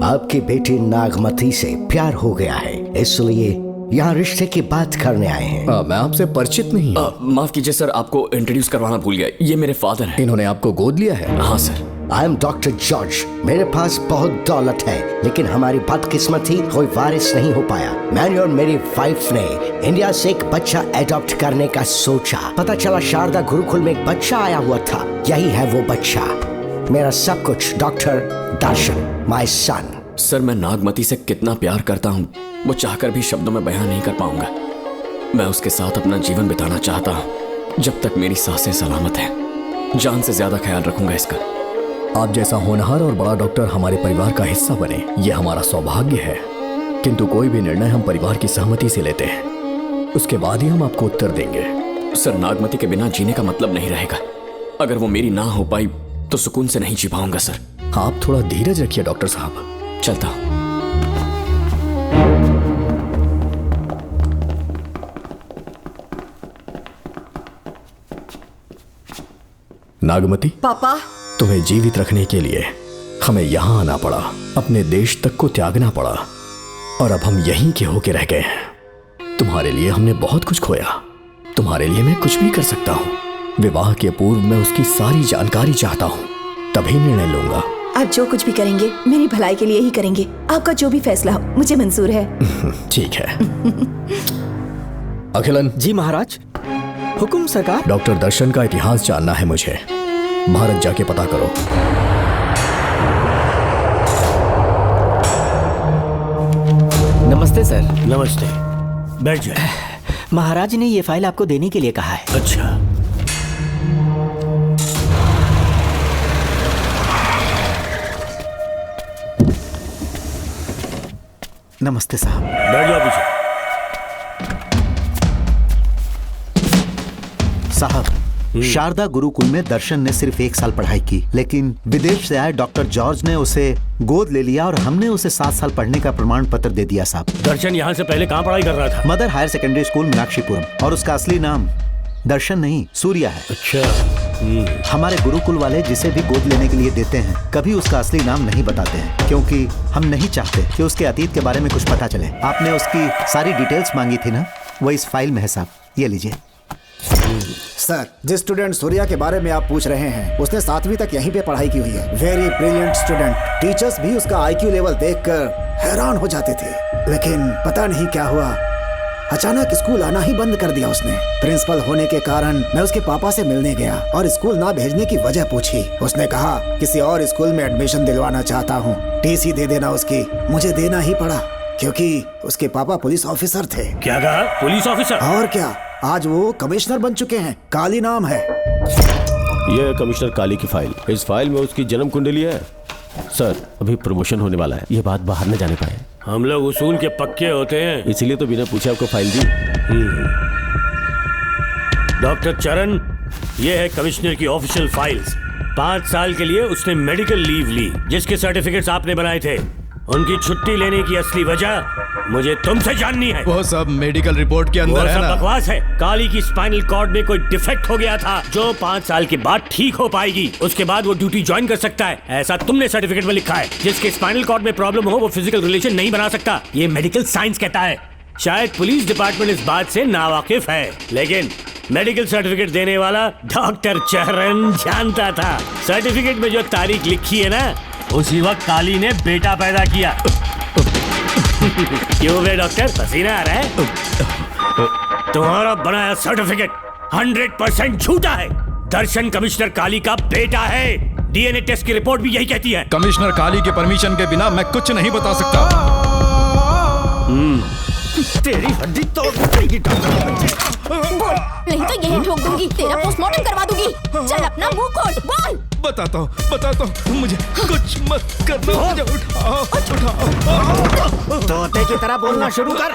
आपकी बेटी नागमती से प्यार हो गया है, इसलिए यहाँ रिश्ते की बात करने आए हैं। मैं आपसे परिचित नहीं हूँ। माफ कीजिए सर, आपको इंट्रोड्यूस करवाना भूल गया। ये मेरे फादर हैं। इन्होंने आपको गोद लिया है? हाँ sir. I am doctor George. मेरे पास बहुत दौलत है, लेकिन हमारी बदकिस्मती कोई वारिस नहीं हो पाया। मैंने और मेरी वाइफ ने इंडिया से एक बच्चा एडॉप्ट करने का सोचा। पता चला शारदा गुरुकुल में एक बच्चा आया हुआ था। यही है वो बच्चा, मेरा सब कुछ। Doctor Darshan, my son. Sir, मैं नागमती से कितना प्यार करता हूँ वो चाहकर भी शब्दों में बयान नहीं कर पाऊंगा। मैं उसके साथ अपना जीवन बिताना चाहता हूँ जब तक मेरी सांसें सलामत हैं। जान से ज्यादा ख्याल रखूंगा इसका। आप जैसा होनहार और बड़ा डॉक्टर हमारे परिवार का हिस्सा बने, ये हमारा सौभाग्य है। किंतु कोई भी निर्णय हम परिवार की सहमति से लेते हैं, उसके बाद ही हम आपको उत्तर देंगे। सर, नागमती के बिना जीने का मतलब नहीं रहेगा। अगर वो मेरी ना हो पाई तो सुकून से नहीं जी पाऊंगा सर। आप थोड़ा धीरज रखिए डॉक्टर साहब। चलता हूं। नागमती, पापा, तुम्हें जीवित रखने के लिए हमें यहाँ आना पड़ा, अपने देश तक को त्यागना पड़ा, और अब हम यहीं के होके रह गए हैं। तुम्हारे लिए हमने बहुत कुछ खोया, तुम्हारे लिए मैं कुछ भी कर सकता हूँ। विवाह के पूर्व मैं उसकी सारी जानकारी चाहता हूँ, तभी निर्णय लूंगा। आप जो कुछ भी करेंगे मेरी भलाई के लिए ही करेंगे। आपका जो भी फैसला हो मुझे मंजूर है। ठीक है। अखिलन। जी महाराज। हुकुम सरकार। डॉक्टर दर्शन का इतिहास जानना है मुझे। भारत जाके पता करो। नमस्ते सर। नमस्ते, बैठ जाए। महाराज ने ये फाइल आपको देने के लिए कहा है। अच्छा। नमस्ते साहब। बैठ जाओ पीछे। साहब, शारदा गुरुकुल में दर्शन ने सिर्फ 1 साल पढ़ाई की, लेकिन विदेश से आए डॉक्टर जॉर्ज ने उसे गोद ले लिया और हमने उसे 7 साल पढ़ने का प्रमाण पत्र दे दिया साहब। दर्शन यहाँ से पहले कहाँ पढ़ाई कर रहा था? Mother higher secondary school Meenakshipuram, और उसका असली नाम दर्शन नहीं सूर्या है। अच्छा। हमारे गुरुकुल वाले जिसे भी गोद लेने के लिए देते हैं कभी उसका असली नाम नहीं बताते हैं, क्योंकि हम नहीं चाहते कि उसके अतीत के बारे में कुछ पता चले। आपने उसकी सारी डिटेल्स मांगी थी ना, वो इस फाइल में है साहब, ये लीजिए। सर, जिस स्टूडेंट सूर्या के बारे में आप पूछ रहे हैं उसने 7वीं तक यहीं पे पढ़ाई की हुई है। Very brilliant student. टीचर्स भी उसका IQ लेवल देखकर हैरान हो जाते थे, लेकिन पता नहीं क्या हुआ, अचानक स्कूल आना ही बंद कर दिया उसने। प्रिंसिपल होने के कारण मैं उसके पापा से मिलने गया और स्कूल ना भेजने की वजह पूछी। उसने कहा किसी और स्कूल में एडमिशन दिलवाना चाहता हूँ, TC दे देना उसकी। मुझे देना ही पड़ा क्योंकि उसके पापा पुलिस ऑफिसर थे। क्या कहा? Police officer? और क्या, आज वो कमिश्नर बन चुके हैं। काली नाम है। यह कमिश्नर काली की फाइल। इस फाइल में उसकी जन्म कुंडली है। सर, अभी प्रमोशन होने वाला है, ये बात बाहर न जाने पाए। हम लोग उसूल के पक्के होते हैं, इसीलिए तो बिना पूछे आपको फाइल दी। डॉक्टर चरण, ये है कमिश्नर की ऑफिशियल फाइल्स। 5 साल के लिए उसने मेडिकल लीव ली, जिसके सर्टिफिकेट्स आपने बनाए थे। उनकी छुट्टी लेने की असली वजह मुझे तुमसे जाननी है। वो सब मेडिकल रिपोर्ट के अंदर है ना? बकवास है। काली की स्पाइनल कॉर्ड में कोई डिफेक्ट हो गया था जो 5 साल के बाद ठीक हो पाएगी। उसके बाद वो ड्यूटी ज्वाइन कर सकता है, ऐसा तुमने सर्टिफिकेट में लिखा है। जिसके स्पाइनल कॉर्ड में प्रॉब्लम हो वो फिजिकल रिलेशन नहीं बना सकता, ये मेडिकल साइंस कहता है। शायद पुलिस डिपार्टमेंट इस बात से नावाकिफ है, लेकिन मेडिकल सर्टिफिकेट देने वाला डॉक्टर चरण जानता था। सर्टिफिकेट में जो तारीख लिखी है ना, उसी वक्त काली ने बेटा पैदा किया। क्यों बे डॉक्टर, पसीना आ रहा है? तुम्हारा बनाया सर्टिफिकेट 100% झूठा है। दर्शन कमिश्नर काली का बेटा है। DNA टेस्ट की रिपोर्ट भी यही कहती है। कमिश्नर काली के परमिशन के बिना मैं कुछ नहीं बता सकता। तेरी हड्डी तोड़ देगी डॉक्टर के बच्चे। नहीं तो यही ठोक दूंगी, तेरा पोस्टमार्टम करवा दूंगी। चल अपना मुंह खोल, बोल। बताता हूँ, मुझे कुछ मत करना, मुझे उठाओ। तोते की तरह बोलना शुरू कर।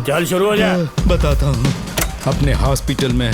चल शुरू हो जा। बताता हूँ, अपने हॉस्पिटल में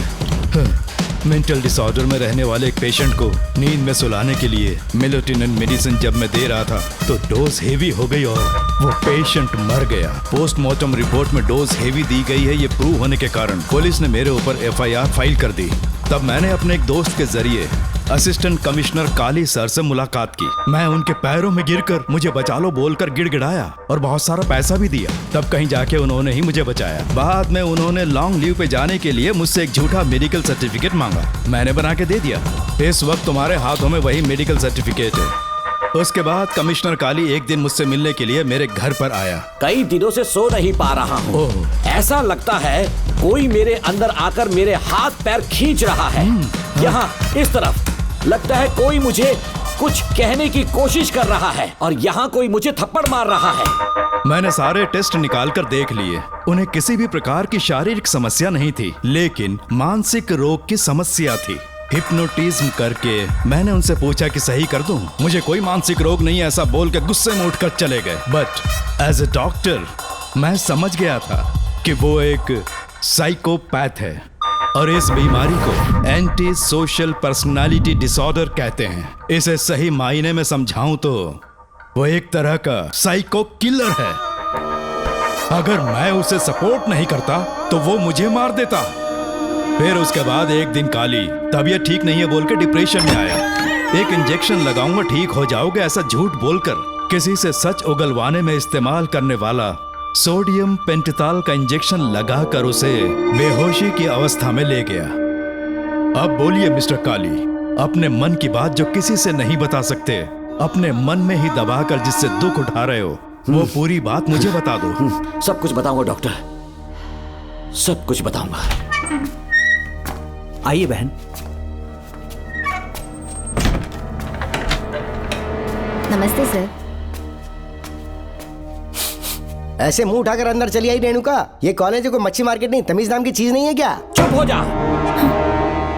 मेंटल डिसऑर्डर में रहने वाले एक पेशेंट को नींद में सुलाने के लिए मेलेटोनिन मेडिसिन जब मैं दे रहा था तो डोज हेवी हो गई और वो पेशेंट मर गया। पोस्टमार्टम रिपोर्ट में डोज हेवी दी गई है, ये प्रूव होने के कारण पुलिस ने मेरे ऊपर FIR फाइल कर दी। तब मैंने अपने एक दोस्त के जरिए असिस्टेंट कमिश्नर काली सर से मुलाकात की। मैं उनके पैरों में गिरकर मुझे बचा लो बोलकर गिड़गिड़ाया और बहुत सारा पैसा भी दिया। तब कहीं जाके उन्होंने ही मुझे बचाया। बाद में उन्होंने लॉन्ग लीव पे जाने के लिए मुझसे एक झूठा मेडिकल सर्टिफिकेट मांगा, मैंने बना के दे दिया। इस वक्त तुम्हारे हाथों में वही मेडिकल सर्टिफिकेट है। उसके बाद कमिश्नर काली एक दिन मुझसे मिलने के लिए मेरे घर पर आया। कई दिनों से सो नहीं पा रहा हूँ। ऐसा लगता है कोई मेरे अंदर आकर मेरे हाथ पैर खींच रहा है। यहाँ इस तरफ लगता है कोई मुझे कुछ कहने की कोशिश कर रहा है और यहाँ कोई मुझे थप्पड़ मार रहा है। मैंने सारे टेस्ट निकाल कर देख लिए, उन्हें किसी भी प्रकार की शारीरिक समस्या नहीं थी, लेकिन मानसिक रोग की समस्या थी। हिप्नोटिज्म करके मैंने उनसे पूछा कि सही कर दूं। मुझे कोई मानसिक रोग नहीं, ऐसा बोल के गुस्से में उठकर चले गए। बट एज ए डॉक्टर मैं समझ गया था कि वो एक साइकोपैथ है और इस बीमारी को एंटी सोशल पर्सनालिटी डिसऑर्डर कहते हैं। इसे सही मायने में समझाऊं तो वो एक तरह का साइको किलर है। अगर मैं उसे सपोर्ट नहीं करता तो वो मुझे मार देता। फिर उसके बाद एक दिन काली तबीयत ठीक नहीं है बोल के डिप्रेशन में आया। एक इंजेक्शन लगाऊंगा ठीक हो जाओगे ऐसा झूठ बोलकर किसी से सच उगलवाने में इस्तेमाल करने वाला सोडियम पेंटोथॉल का इंजेक्शन लगाकर उसे बेहोशी की अवस्था में ले गया। अब बोलिए मिस्टर काली, अपने मन की बात जो किसी से नहीं बता सकते, अपने मन में ही दबाकर जिससे दुख उठा रहे हो, वो पूरी बात मुझे बता दो। सब कुछ बताऊंगा डॉक्टर, सब कुछ बताऊंगा। आइए बहन। नमस्ते सर। ऐसे मुंह उठाकर अंदर चली आई रेणुका। ये कॉलेज है कोई मच्छी मार्केट नहीं, तमीज नाम की चीज नहीं है क्या? चुप हो जा।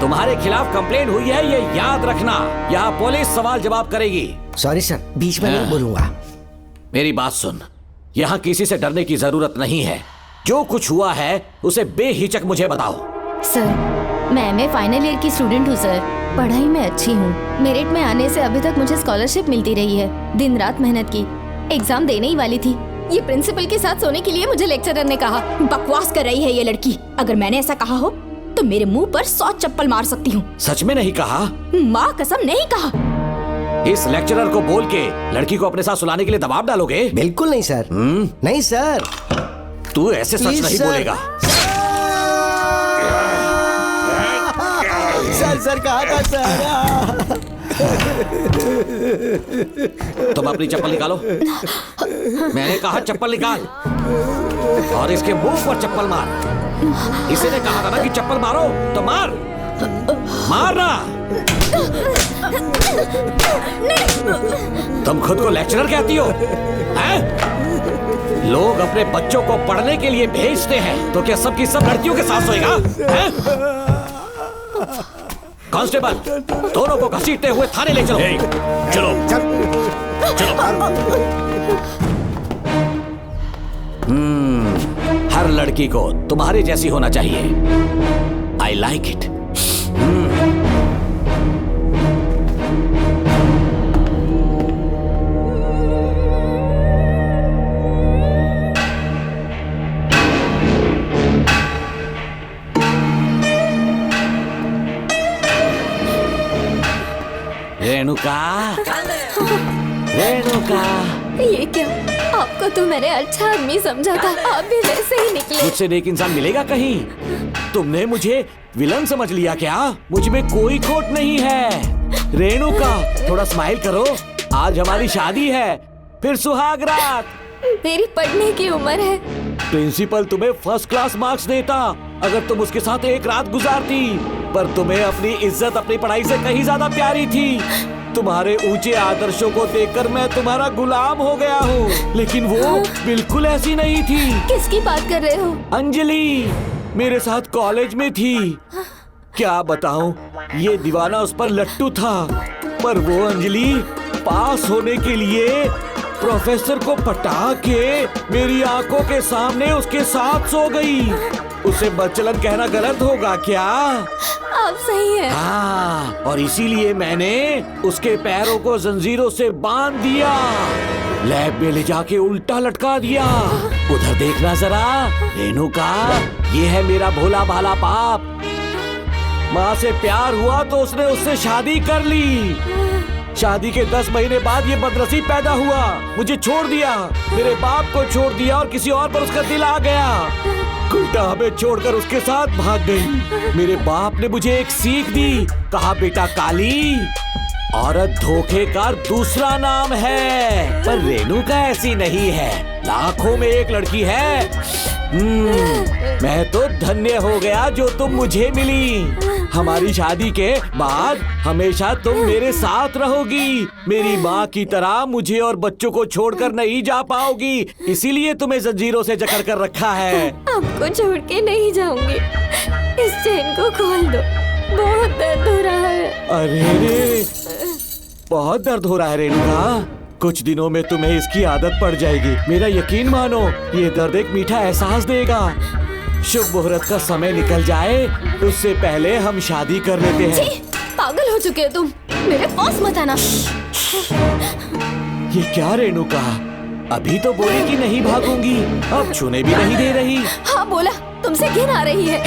तुम्हारे खिलाफ कंप्लेंट हुई है ये याद रखना। यहाँ पुलिस सवाल जवाब करेगी। सॉरी सर, बीच में नहीं बोलूंगा। मेरी बात सुन, यहाँ किसी से डरने की जरूरत नहीं है। जो कुछ हुआ है उसे बेहिचक मुझे बताओ। सर, मैं MA फाइनल ईयर की स्टूडेंट हूँ सर। पढ़ाई में अच्छी हूँ। मेरिट में आने से अभी तक मुझे स्कॉलरशिप मिलती रही है। दिन रात मेहनत की, एग्जाम देने ही वाली थी। ये प्रिंसिपल के साथ सोने के लिए मुझे लेक्चरर ने कहा। बकवास कर रही है ये लड़की। अगर मैंने ऐसा कहा हो तो मेरे मुंह पर 100 चप्पल मार सकती हूँ। सच में नहीं कहा? माँ कसम नहीं कहा। इस लेक्चरर को बोल के लड़की को अपने साथ सुलाने के लिए दबाव डालोगे? बिल्कुल नहीं सर। नहीं सर। तू ऐसे सच नहीं बोलेगा। सर कहा था सर। तुम अपनी चप्पल निकालो। मैंने कहा चप्पल निकाल और इसके मुंह पर चप्पल मार। इसी ने कहा था ना कि चप्पल मारो तो मार। मारना। तुम खुद को लेक्चरर कहती हो हैं? लोग अपने बच्चों को पढ़ने के लिए भेजते हैं तो क्या सबकी सब लड़कियों के साथ सोएगा? कांस्टेबल, दोनों को घसीटते हुए थाने ले चलो। चलो हर लड़की को तुम्हारे जैसी होना चाहिए। I like it. Renuka, Renuka. ये क्या? आपको तो मैंने अच्छा आदमी समझा था, आप भी वैसे ही निकले। मुझसे नेक इंसान मिलेगा कहीं? तुमने मुझे विलन समझ लिया क्या? मुझ में कोई खोट नहीं है। रेणुका, थोड़ा स्माइल करो। आज हमारी शादी है, फिर सुहाग रात। मेरी पढ़ने की उम्र है। प्रिंसिपल तुम्हें फर्स्ट क्लास मार्क्स देता अगर तुम उसके साथ एक रात गुजारती, पर तुम्हें अपनी इज्जत अपनी पढ़ाई से कहीं ज्यादा प्यारी थी। तुम्हारे ऊंचे आदर्शों को देखकर मैं तुम्हारा गुलाम हो गया हूँ, लेकिन वो बिल्कुल ऐसी नहीं थी। किसकी बात कर रहे हो? अंजलि मेरे साथ कॉलेज में थी। क्या बताऊं, ये दीवाना उस पर लट्टू था, पर वो अंजलि पास होने के लिए प्रोफेसर को पटा के मेरी आंखों के सामने उसके साथ सो गई। उसे बदचलन कहना गलत होगा क्या? आप सही हैं। हाँ, और इसीलिए मैंने उसके पैरों को जंजीरों से बांध दिया, लैब में ले जाके उल्टा लटका दिया। उधर देखना जरा रेणुका, ये है मेरा भोला भाला पाप। माँ से प्यार हुआ तो उसने उससे शादी कर ली। शादी के 10 महीने बाद ये बदनसीब पैदा हुआ, मुझे छोड़ दिया, मेरे बाप को छोड़ दिया और किसी और पर उसका दिल आ गया। उल्टा हमें छोड़कर उसके साथ भाग गई। मेरे बाप ने मुझे एक सीख दी, कहा बेटा काली, औरत धोखे का दूसरा नाम है, पर रेणुका ऐसी नहीं है, लाखों में एक लड़की है। मैं तो धन्य हो गया जो तुम मुझे मिली। हमारी शादी के बाद हमेशा तुम मेरे साथ रहोगी। मेरी माँ की तरह मुझे और बच्चों को छोड़कर नहीं जा पाओगी, इसीलिए तुम्हें जंजीरों से जकड़ कर रखा है। आपको छोड़ के नहीं जाऊंगी। इस चेन को खोल दो, बहुत दर्द हो रहा है। अरे बहुत दर्द हो रहा है रेणुका, कुछ दिनों में तुम्हें इसकी आदत पड़ जाएगी। मेरा यकीन मानो, ये दर्द एक मीठा एहसास देगा। शुभ मुहूर्त का समय निकल जाए उससे पहले हम शादी कर लेते हैं। पागल हो चुके हो तुम, मेरे पास मत आना। ये क्या रेणुका, अभी तो बोली कि नहीं भागूंगी, अब छूने भी नहीं दे रही। हाँ बोला, तुमसे घिन आ रही है।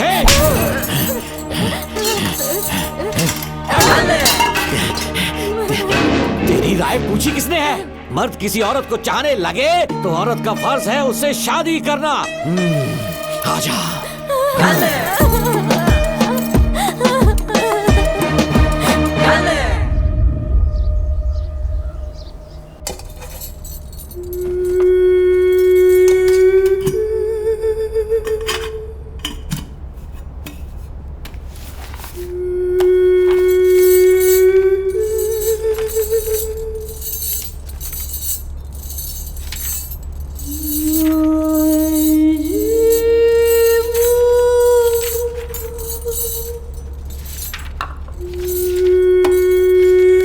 तेरी राय पूछी किसने है? मर्द किसी औरत को चाहने लगे तो औरत का फर्ज है उससे शादी करना। आजा।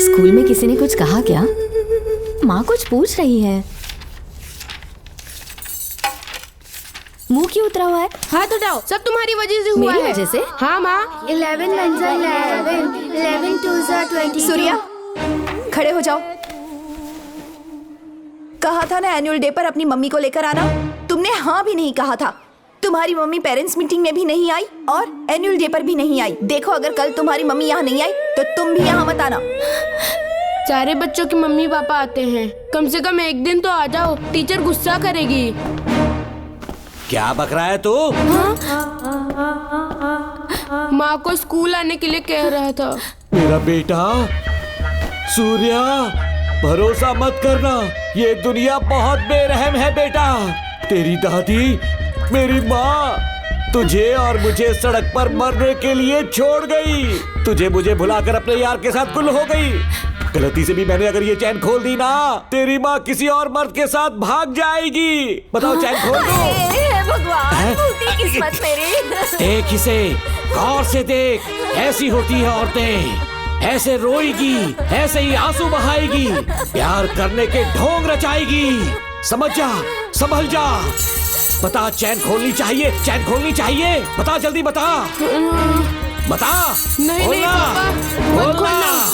स्कूल में किसी ने कुछ कहा क्या? माँ कुछ पूछ रही है। मुंह क्यों उतरा हुआ है? हाथ उठाओ, सब तुम्हारी वजह से हुआ मेरी है। वजह से? हाँ माँ। 11 1 जा 11, 11 2 जा 20। सूर्या, खड़े हो जाओ। कहा था ना एनुअल डे पर अपनी मम्मी को लेकर आना, तुमने हाँ भी नहीं कहा था। तुम्हारी मम्मी पेरेंट्स मीटिंग में भी नहीं आई और एनुअल डे पर भी नहीं आई। देखो अगर कल तुम्हारी मम्मी यहाँ नहीं आई तो तुम भी यहाँ मत आना। सारे बच्चों के मम्मी पापा आते हैं, कम से कम एक दिन तो आ जाओ, टीचर गुस्सा करेगी। क्या बक रहा है तू? माँ को स्कूल आने के लिए कह रहा था। मेरा बेटा सूर्या, भरोसा मत करना, ये दुनिया बहुत बेरहम है बेटा। तेरी दादी, मेरी माँ तुझे और मुझे सड़क पर मरने के लिए छोड़ गई। तुझे मुझे भुलाकर अपने यार के साथ गुल हो गई। गलती से भी मैंने अगर ये चैन खोल दी ना, तेरी माँ किसी और मर्द के साथ भाग जाएगी। बताओ चैन खोल दो। भगवान, फूटी किस्मत मेरी। देख इसे, गौर से देख, ऐसी होती है औरतें, ऐसे रोएगी, ऐसे ही आंसू बहाएगी, प्यार करने के ढोंग रचाएगी। समझ जा, संभल जा। बता, चैन खोलनी चाहिए, चैन खोलनी चाहिए। बता जल्दी बता, बता। नहीं नहीं पापा, मत खोलना।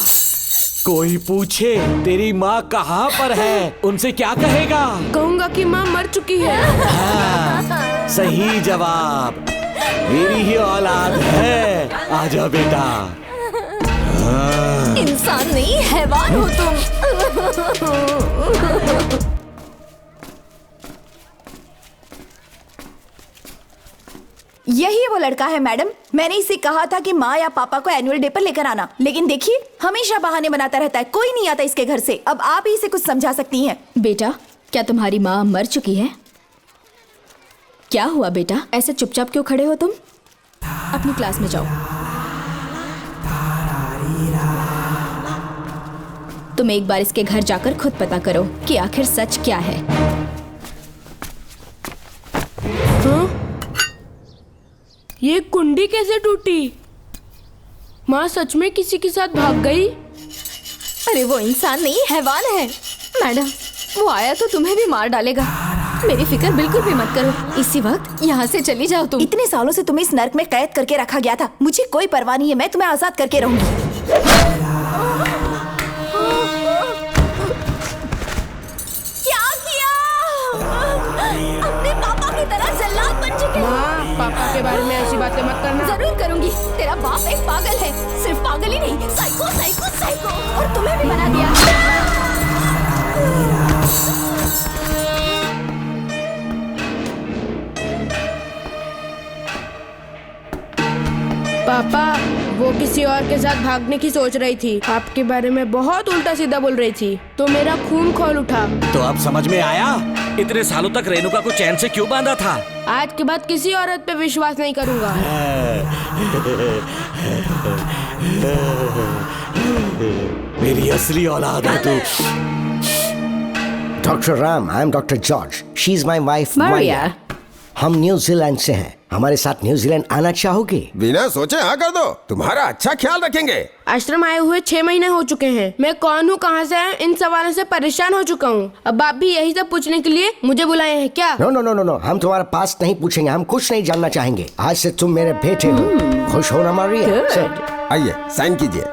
कोई पूछे तेरी माँ कहाँ पर है, उनसे क्या कहेगा? कहूँगा कि माँ मर चुकी है। हाँ, सही जवाब, मेरी ही औलाद है। आजा बेटा। हाँ। इंसान नहीं हैवान हो तुम। यही वो लड़का है मैडम। मैंने इसे कहा था कि माँ या पापा को एनुअल डे पर लेकर आना, लेकिन देखिए हमेशा बहाने बनाता रहता है, कोई नहीं आता इसके घर से। अब आप ही इसे कुछ समझा सकती हैं। बेटा, क्या तुम्हारी माँ मर चुकी है? क्या हुआ बेटा, ऐसे चुपचाप क्यों खड़े हो तुम? अपनी क्लास में जाओ। तुम एक बार इसके घर जाकर खुद पता करो कि आखिर सच क्या है। ये कुंडी कैसे टूटी? माँ सच में किसी के साथ भाग गई? अरे वो इंसान नहीं हैवान है। मैडम, वो आया तो तुम्हें भी मार डालेगा। मेरी फिक्र बिल्कुल भी मत करो, इसी वक्त यहाँ से चली जाओ तुम। इतने सालों से तुम्हें इस नर्क में कैद करके रखा गया था, मुझे कोई परवाह नहीं है, मैं तुम्हें आजाद करके रहूंगी। क्या किया? अपने पापा की तरह जल्लाद बन चुके हो। पापा के बारे में ऐसी बातें मत करना। जरूर करूंगी। तेरा बाप एक पागल है, सिर्फ पागल ही नहीं, साइको साइको साइको, और तुम्हें भी बना दिया। पापा, वो किसी और के साथ भागने की सोच रही थी, आपके बारे में बहुत उल्टा सीधा बोल रही थी, तो मेरा खून खौल उठा। तो अब समझ में आया इतने सालों तक रेणुका को चैन से क्यों बांधा था? आज के बाद किसी औरत पे विश्वास नहीं करूंगा। मेरी असली औलाद है तू। Doctor Ram, I am doctor George, she is my wife Maria. हम न्यूजीलैंड से हैं, हमारे साथ न्यूजीलैंड आना चाहोगे? बिना सोचे हाँ कर दो, तुम्हारा अच्छा ख्याल रखेंगे। आश्रम आए हुए 6 महीने हो चुके हैं। मैं कौन हूँ, कहाँ से आया, इन सवालों से परेशान हो चुका हूँ। अब आप भी यही सब पूछने के लिए मुझे बुलाए हैं क्या? No no no no no, हम तुम्हारा पास्ट नहीं पूछेंगे, हम कुछ नहीं जानना चाहेंगे। आज से तुम मेरे बेटे हो। खुश हो ना मारिया? आइए साइन कीजिए।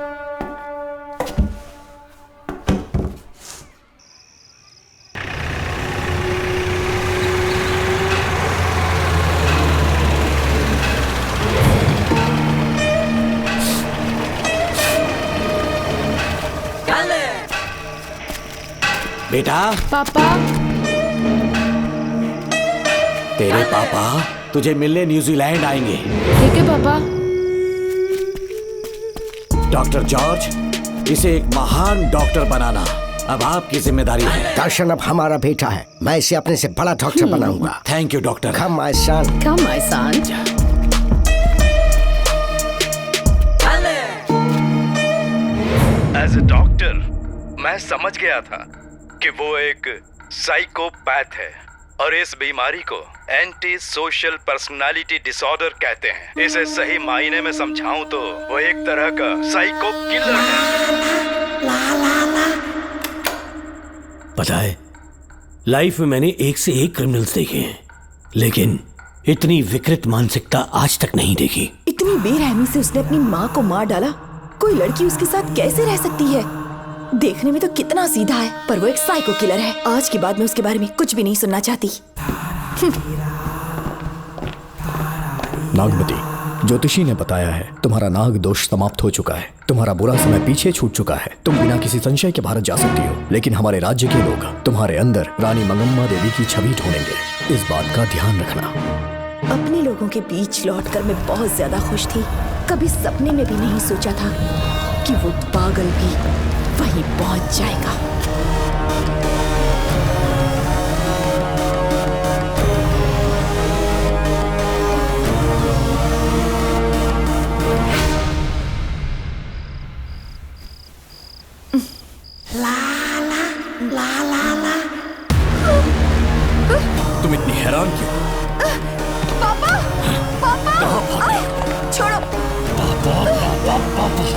बेटा। पापा। तेरे पापा तुझे मिलने न्यूजीलैंड आएंगे। ठीक है पापा। डॉक्टर जॉर्ज, इसे एक महान डॉक्टर बनाना अब आपकी जिम्मेदारी है। दर्शन अब हमारा बेटा है, मैं इसे अपने से बड़ा डॉक्टर बनाऊंगा। Thank you doctor. Come my son. Come my son. As a doctor मैं समझ गया था कि वो एक साइकोपैथ है और इस बीमारी को एंटी सोशल पर्सनालिटी डिसऑर्डर कहते हैं। इसे सही मायने में समझाऊं तो वो एक तरह का साइको किलर है। पता है, लाइफ में मैंने एक से एक क्रिमिनल्स देखे हैं, लेकिन इतनी विकृत मानसिकता आज तक नहीं देखी। इतनी बेरहमी से उसने अपनी माँ को मार डाला। कोई लड़की उसके साथ कैसे रह सकती है? देखने में तो कितना सीधा है, पर वो एक साइको किलर है। आज के बाद मैं उसके बारे में कुछ भी नहीं सुनना चाहती। नागमती, ज्योतिषी ने बताया है तुम्हारा नाग दोष समाप्त हो चुका है, तुम्हारा बुरा समय पीछे छूट चुका है, तुम बिना किसी संशय के भारत जा सकती हो। लेकिन हमारे राज्य के लोग तुम्हारे अंदर रानी मंगम्मा देवी की छवि ढूंढेंगे, इस बात का ध्यान रखना। अपने लोगों के बीच लौटकर मैं बहुत ज्यादा खुश थी। कभी सपने में भी नहीं सोचा था कि वो पागल भी वहीं पहुंच जाएगा। तुम इतनी हैरान क्यों? पापा, पापा, छोड़ो,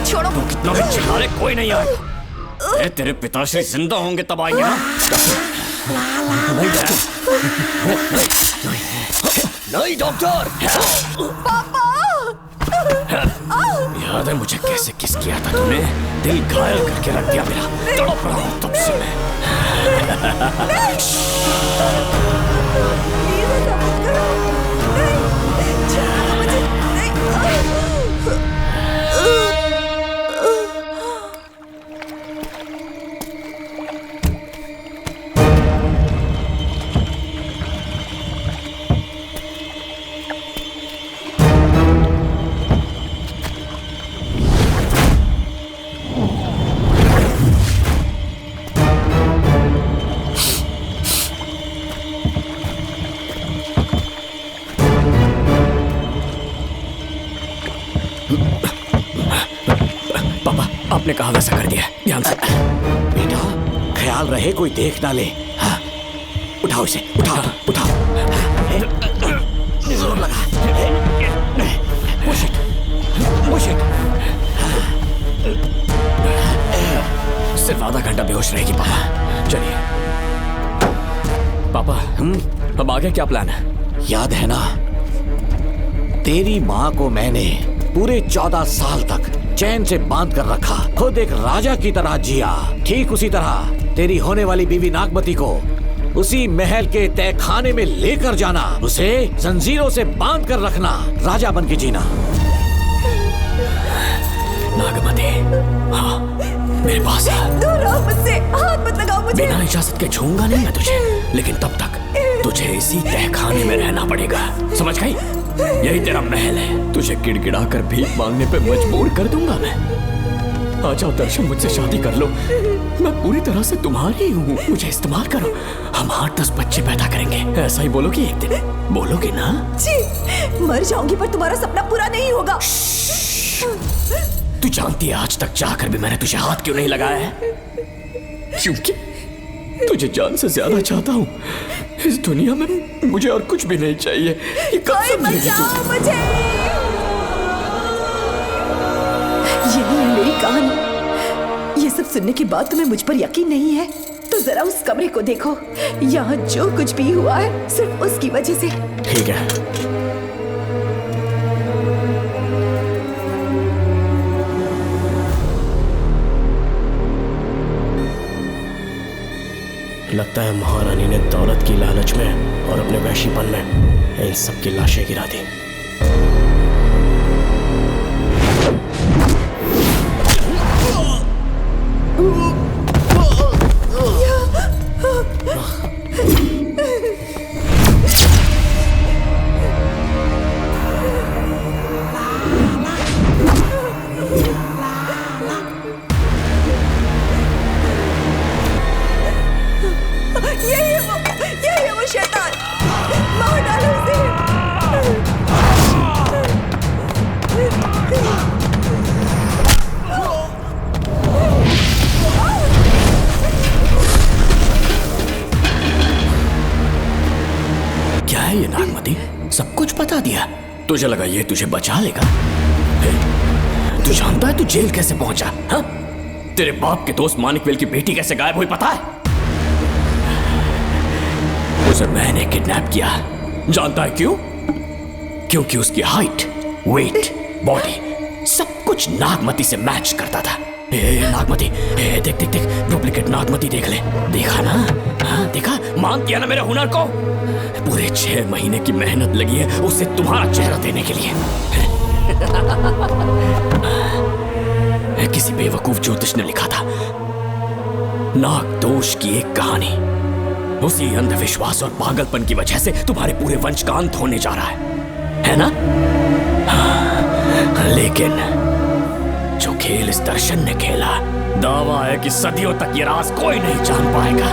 छोड़ो। तू कितना भी चिल्ला ले, कोई नहीं आएगा। तेरे पिताश्री जिंदा होंगे तब आएंगे ना। नहीं डॉक्टर। पापा, याद है मुझे कैसे किस किया था तुमने? दिल घायल करके रख दिया मेरा, तड़प रहा हूं तब से मैं। आपने कहा वैसा कर दिया, ध्यान से। बेटा ख्याल रहे कोई देख ना ले। हाँ, उठाओ इसे, उठाओ उठाओ। जोर लगा। Push it, push it। सिर्फ आधा घंटा बेहोश रहेगी पापा। चलिए पापा, अब आगे क्या प्लान है? याद है ना, तेरी माँ को मैंने पूरे 14 साल तक चैन से बांध कर रखा, खुद एक राजा की तरह जिया। ठीक उसी तरह तेरी होने वाली बीवी नागमती को उसी महल के तहखाने में लेकर जाना, उसे जंजीरों से बांध कर रखना, राजा बन के जीना। नागमती, हाँ मेरे पास है। दूर रहो मुझसे, हाथ मत लगाओ मुझे। बिना इजाजत के छूऊंगा नहीं मैं तुझे, लेकिन तब तक तुझे इसी तहखाने में रहना पड़ेगा, समझ गई? यही तेरा महल है। तुझे गिड़गिड़ा कर भीख मांगने पे मजबूर कर दूंगा मैं। आ जाओ दर्शन, मुझसे शादी कर लो, मैं पूरी तरह से तुम्हारी हूँ, मुझे इस्तेमाल करो। हम 8-10 बच्चे पैदा करेंगे, ऐसा ही बोलोगी एक दिन? बोलोगी ना? जी, मर जाऊंगी पर तुम्हारा सपना पूरा नहीं होगा। तू जानती है आज तक चाहकर भी मैंने तुझे हाथ क्यों नहीं लगाया है? क्योंकि तुझे जान से ज्यादा चाहता हूँ। इस दुनिया में मुझे और कुछ भी नहीं चाहिए। ये कोई बचाओ मुझे। यही है मेरी कहानी। ये सब सुनने के बाद तुम्हें मुझ पर यकीन नहीं है तो जरा उस कमरे को देखो। यहाँ जो कुछ भी हुआ है सिर्फ उसकी वजह से। ठीक है, लगता है महारानी ने दौलत की लालच में और अपने वैशीपन में इन सब की लाशें गिरा दी। यही है वो शैतान, मार डालो उसे। क्या है ये नागमती, सब कुछ बता दिया? तुझे लगा ये तुझे बचा लेगा? तू जानता है तू जेल कैसे पहुंचा? हाँ? तेरे बाप के दोस्त मानिकवेल की बेटी कैसे गायब हुई पता है? उसे मैंने किडनैप किया। जानता है क्यों? क्योंकि उसकी हाइट, वेट, बॉडी सब कुछ नागमती से मैच करता था। नागमती, देख देख देख, डुप्लीकेट नागमती देख ले। देखा ना? हाँ देखा, मान किया ना मेरे हुनर को। पूरे 6 महीने की मेहनत लगी है उसे तुम्हारा चेहरा देने के लिए। किसी बेवकूफ ज्योतिष ने लिखा था, नागदोष की एक कहानी। उसी अंधविश्वास और पागलपन की वजह से तुम्हारे पूरे वंश का अंत होने जा रहा है ना? हाँ, लेकिन जो खेल इस दर्शन ने खेला, दावा है कि सदियों तक ये राज कोई नहीं जान पाएगा।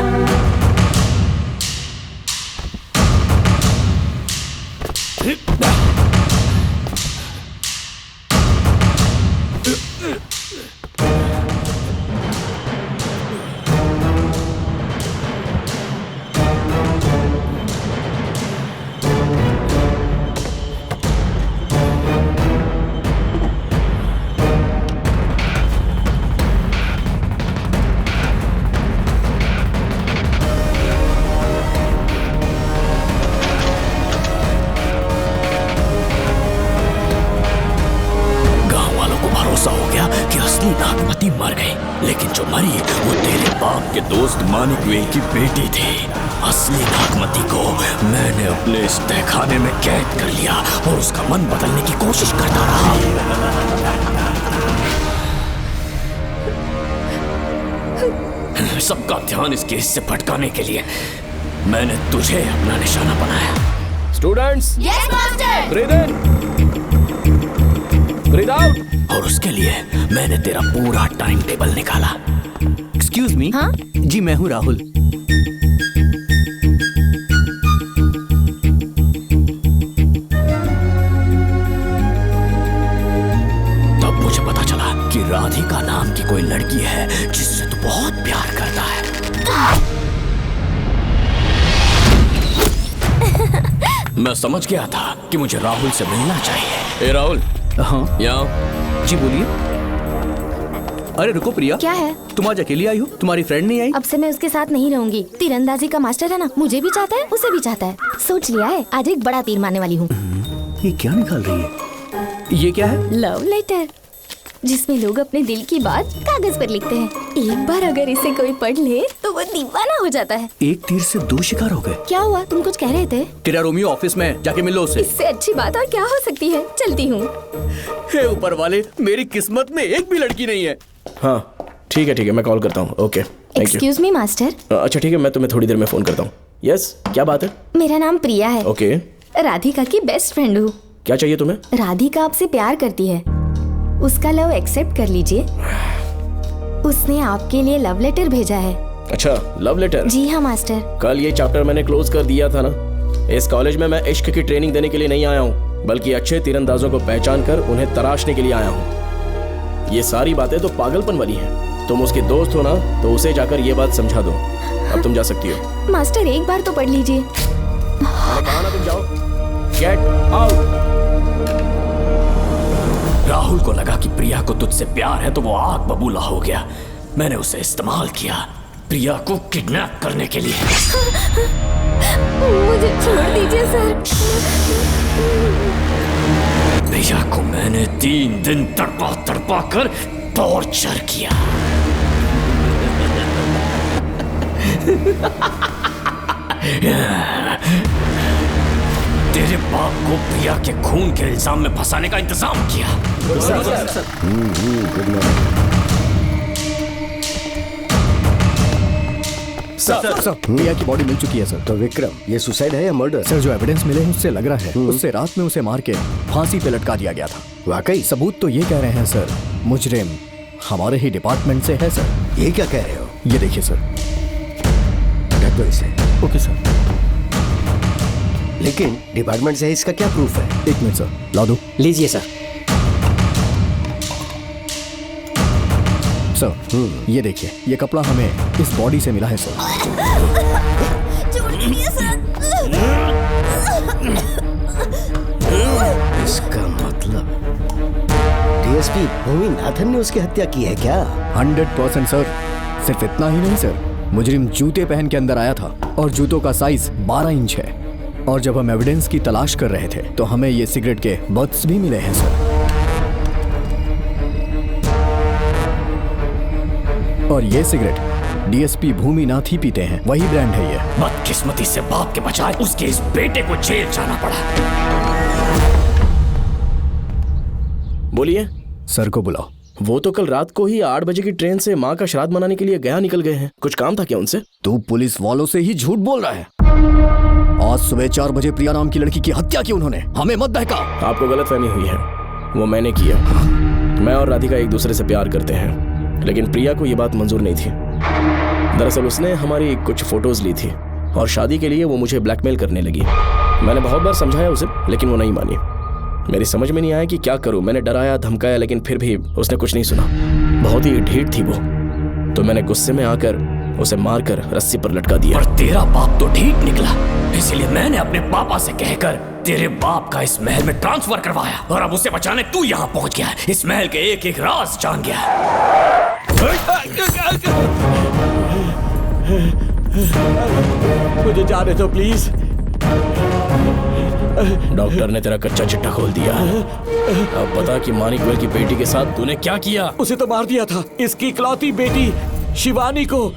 की बेटी थी। असली नागमती को मैंने अपने इस तहखाने में कैद कर लिया और उसका मन बदलने की कोशिश करता रहा। सबका ध्यान इस केस से भटकाने के लिए मैंने तुझे अपना निशाना बनाया। Students, yes master. ब्रीथ इन, ब्रीथ आउट। और उसके लिए मैंने तेरा पूरा टाइम टेबल निकाला। Excuse me. हाँ? जी मैं हूँ राहुल। तब मुझे पता चला कि राधिका नाम की कोई लड़की है जिससे तू बहुत प्यार करता है। मैं समझ गया था कि मुझे राहुल से मिलना चाहिए। राहुल। हाँ यहाँ। जी बोलिए। अरे रुको प्रिया, क्या है? तुम आज अकेली आई हो? तुम्हारी फ्रेंड नहीं आई? अब से मैं उसके साथ नहीं रहूंगी। तीरंदाजी का मास्टर है ना, मुझे भी चाहता है, उसे भी चाहता है। सोच लिया है, आज एक बड़ा तीर मारने वाली हूँ। ये क्या निकाल रही है? ये क्या है? लव लेटर, जिसमें लोग अपने दिल की बात कागज पर लिखते हैं। एक बार अगर इसे कोई पढ़ ले तो वो दीवाना हो जाता है। एक तीर से 2 शिकार हो गए। क्या हुआ? तुम कुछ कह रहे थे? तेरा रोमियो ऑफिस में, जाके मिल लो उससे। इससे अच्छी बात और क्या हो सकती है? चलती हूँ। हे ऊपर वाले, मेरी किस्मत में एक भी लड़की नहीं है। हाँ ठीक है, मैं कॉल करता हूँ। Okay, thank you. Excuse me master. अच्छा ठीक है, मैं तुम्हें थोड़ी देर में फोन करता हूँ। यस, क्या बात है? मेरा नाम प्रिया है। ओके। राधिका की बेस्ट फ्रेंड हूँ। क्या चाहिए तुम्हें? राधिका आपसे प्यार करती है, उसका लव एक्सेप्ट कर लीजिए। उसने आपके लिए लव लेटर भेजा है। अच्छा, लव लेटर? जी हाँ मास्टर। कल ये चैप्टर मैंने क्लोज कर दिया था ना। इस कॉलेज में मैं इश्क की ट्रेनिंग देने के लिए नहीं आया हूँ, बल्कि अच्छे तीरंदाजों को पहचान कर उन्हें तराशने के लिए आया हूँ। ये सारी बातें तो पागलपन वाली हैं। तुम उसके दोस्त हो ना, तो उसे जाकर ये बात समझा दो। अब तुम जा सकती हो। मास्टर एक बार तो पढ़ लीजिए। कहा ना तुम जाओ। Get out. राहुल को लगा कि प्रिया को तुझसे प्यार है तो वो आग बबूला हो गया। मैंने उसे इस्तेमाल किया प्रिया को किडनैप करने के लिए। मुझे छोड़ दीजिए सर। प्रिया को मैंने 3 दिन तड़पा कर टॉर्चर किया। तेरे बाप को प्रिया के खून के इल्जाम में फंसाने का इंतजाम किया। सर, प्रिया की बॉडी मिल चुकी है सर। तो विक्रम, ये सुसाइड है या मर्डर? सर, जो एविडेंस मिले हैं उससे लग रहा है उससे रात में उसे मार के फांसी पे लटका दिया गया था। वाकई? सबूत तो ये कह रहे हैं सर, मुजरिम हमारे ही डिपार्टमेंट से है सर। ये क्या कह रहे हो? ये देखिए सर। रख दो इसे। Okay sir. लेकिन डिपार्टमेंट से है, इसका क्या प्रूफ है? 1 मिनट सर, ला दो। लीजिए सर। सर, ये देखिए, ये कपड़ा हमें इस बॉडी से मिला है सर। इसका मतलब डीएसपी भूमिनाथन ने उसकी हत्या की है क्या? 100% सर। सिर्फ इतना ही नहीं सर, मुजरिम जूते पहन के अंदर आया था और जूतों का साइज 12 इंच है। और जब हम एविडेंस की तलाश कर रहे थे तो हमें ये सिगरेट के बट्स भी मिले हैं सर। और ये सिगरेट डीएसपी भूमिनाथ ही पीते हैं, वही ब्रांड है ये। बदकिस्मती से बाप के बजाय उसके इस बेटे को जेल जाना पड़ा। बोलिए। सर को बुलाओ। वो तो कल रात को ही 8 बजे की ट्रेन से माँ का श्राद्ध मनाने के लिए गया निकल गए हैं। कुछ काम था क्या उनसे? तू पुलिस वालों से ही झूठ बोल रहा है। आज सुबह 4 बजे प्रिया नाम की लड़की की हत्या की उन्होंने, हमें मत बहका। आपको गलतफहमी हुई है, वो मैंने किया। मैं और राधिका एक दूसरे से प्यार करते हैं, लेकिन प्रिया को ये बात मंजूर नहीं थी। दरअसल उसने हमारी कुछ फोटोज ली थी और शादी के लिए वो मुझे ब्लैकमेल करने लगी। मैंने बहुत बार समझाया उसे, लेकिन वो नहीं मानी। मेरी समझ में नहीं आया कि क्या करूं। मैंने डराया धमकाया, लेकिन फिर भी उसने कुछ नहीं सुना। बहुत ही ढीठ थी वो, तो मैंने गुस्से में आकर उसे मारकर रस्सी पर लटका दिया। और तेरा बाप तो ढीठ निकला, इसीलिए मैंने अपने पापा से कहकर तेरे बाप का इस महल में ट्रांसफर करवाया, और अब उसे बचाने तू यहाँ पहुँच गया है। इस महल के एक एक राज जान गया है। मुझे जाने दो प्लीज। डॉक्टर ने तेरा कच्चा चिट्ठा खोल दिया। अब बता कि मानिकवेल की बेटी के साथ तूने क्या किया? उसे तो मार दिया था। इसकी इकलौती बेटी शिवानी को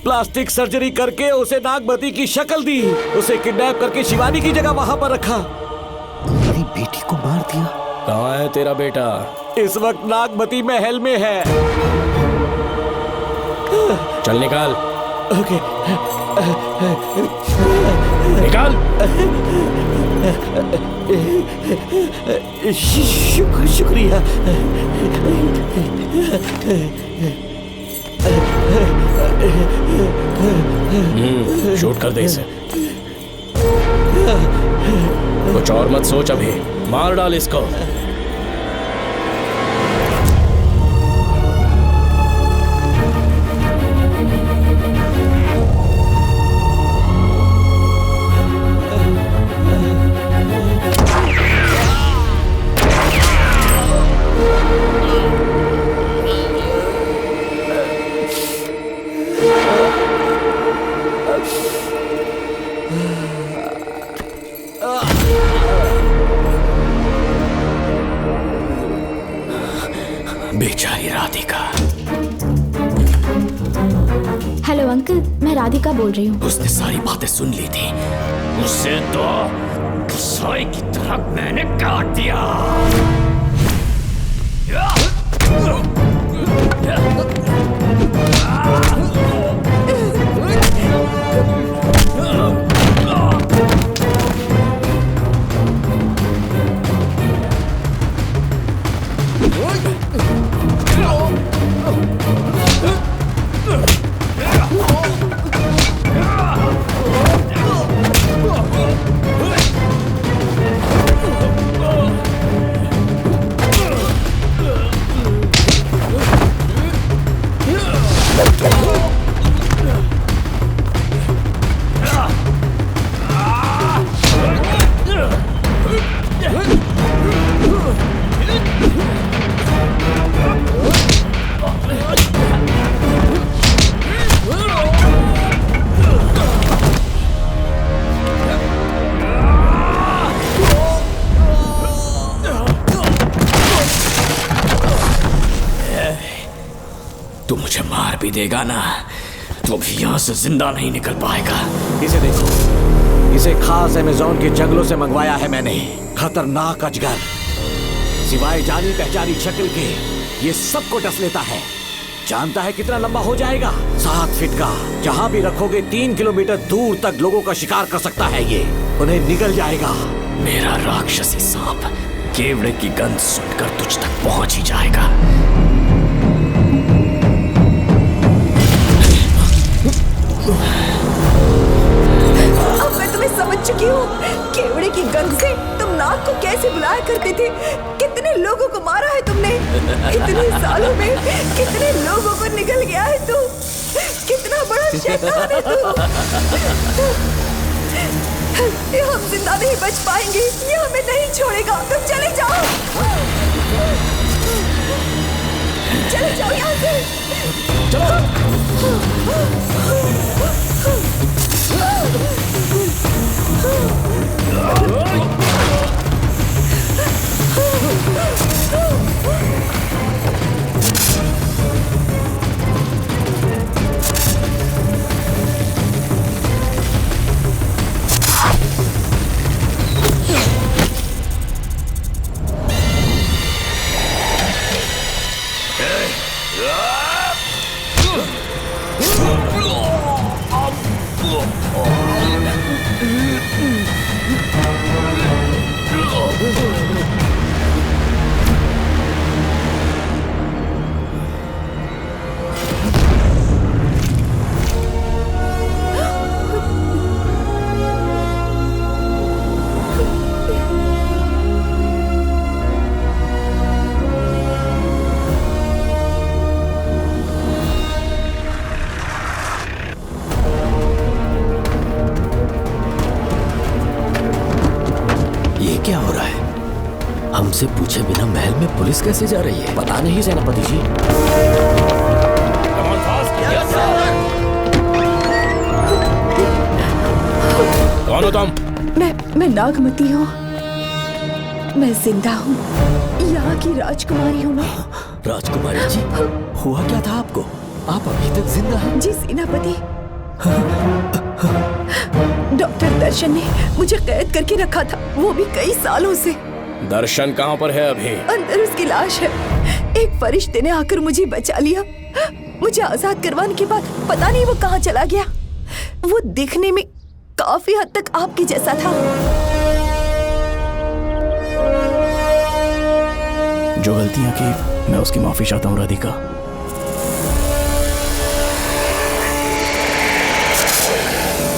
प्लास्टिक सर्जरी करके उसे नागमती की शक्ल दी। उसे किडनैप करके शिवानी की जगह वहां पर रखा। मेरी बेटी को मार दिया? कहाँ है तेरा बेटा? इस वक्त नागमती महल में है। चल निकाल। ओके। निकाल। शुक्रिया। शूट कर दे इसे। कुछ और मत सोच, अभी मार डाल इसको। बेचारी राधिका। हेलो अंकल, मैं राधिका बोल रही हूँ। उसने सारी बातें सुन ली थी। उसे तो कसाई की तरह मैंने काट दिया। तू मुझे मार भी देगा ना, तो भी यहाँ से जिंदा नहीं निकल पाएगा। इसे देखो, इसे खास अमेज़न के जंगलों से मंगवाया है मैंने। खतरनाक अजगर, सिवाय जानी पहचानी शक्ल के ये सबको डस लेता है। जानता है कितना लंबा हो जाएगा? 7 फीट का। जहाँ भी रखोगे 3 किलोमीटर दूर तक लोगों का शिकार कर सकता है ये। उन्हें निगल जाएगा। मेरा राक्षसी सांप केवड़े की गंध सुनकर तुझ तक पहुंच ही जाएगा। अब मैं तुम्हें समझ चुकी हूँ। केवड़े की गंध से तुम नाग को कैसे बुलाया करते थे। कितने लोगों को मारा है तुमने। इतने सालों में कितने लोगों को निगल गया है तू। कितना बड़ा शैतान है तू। हम जिंदा नहीं बच पाएंगे। ये हमें नहीं छोड़ेगा। तुम चले जाओ, चले जाओ यहाँ से। ये क्या हो रहा है? हमसे पूछे बिना महल में पुलिस कैसे जा रही है? पता नहीं सेनापति जी। कौन हो तुम? मैं नागमती हूँ। मैं जिंदा हूँ। यहाँ की राजकुमारी हूँ मैं। राजकुमारी जी, हुआ क्या था आपको? आप अभी तक जिंदा हैं? जी सेनापति। डॉक्टर दर्शन ने मुझे कैद करके रखा था, वो भी कई सालों से। दर्शन कहाँ पर है अभी? अंदर उसकी लाश है। एक फरिश्ते ने आकर मुझे बचा लिया। मुझे आजाद करवाने के बाद पता नहीं वो कहाँ चला गया। वो दिखने में काफी हद तक आपके जैसा था। जो गलतियां की मैं उसकी माफी चाहता हूँ राधिका।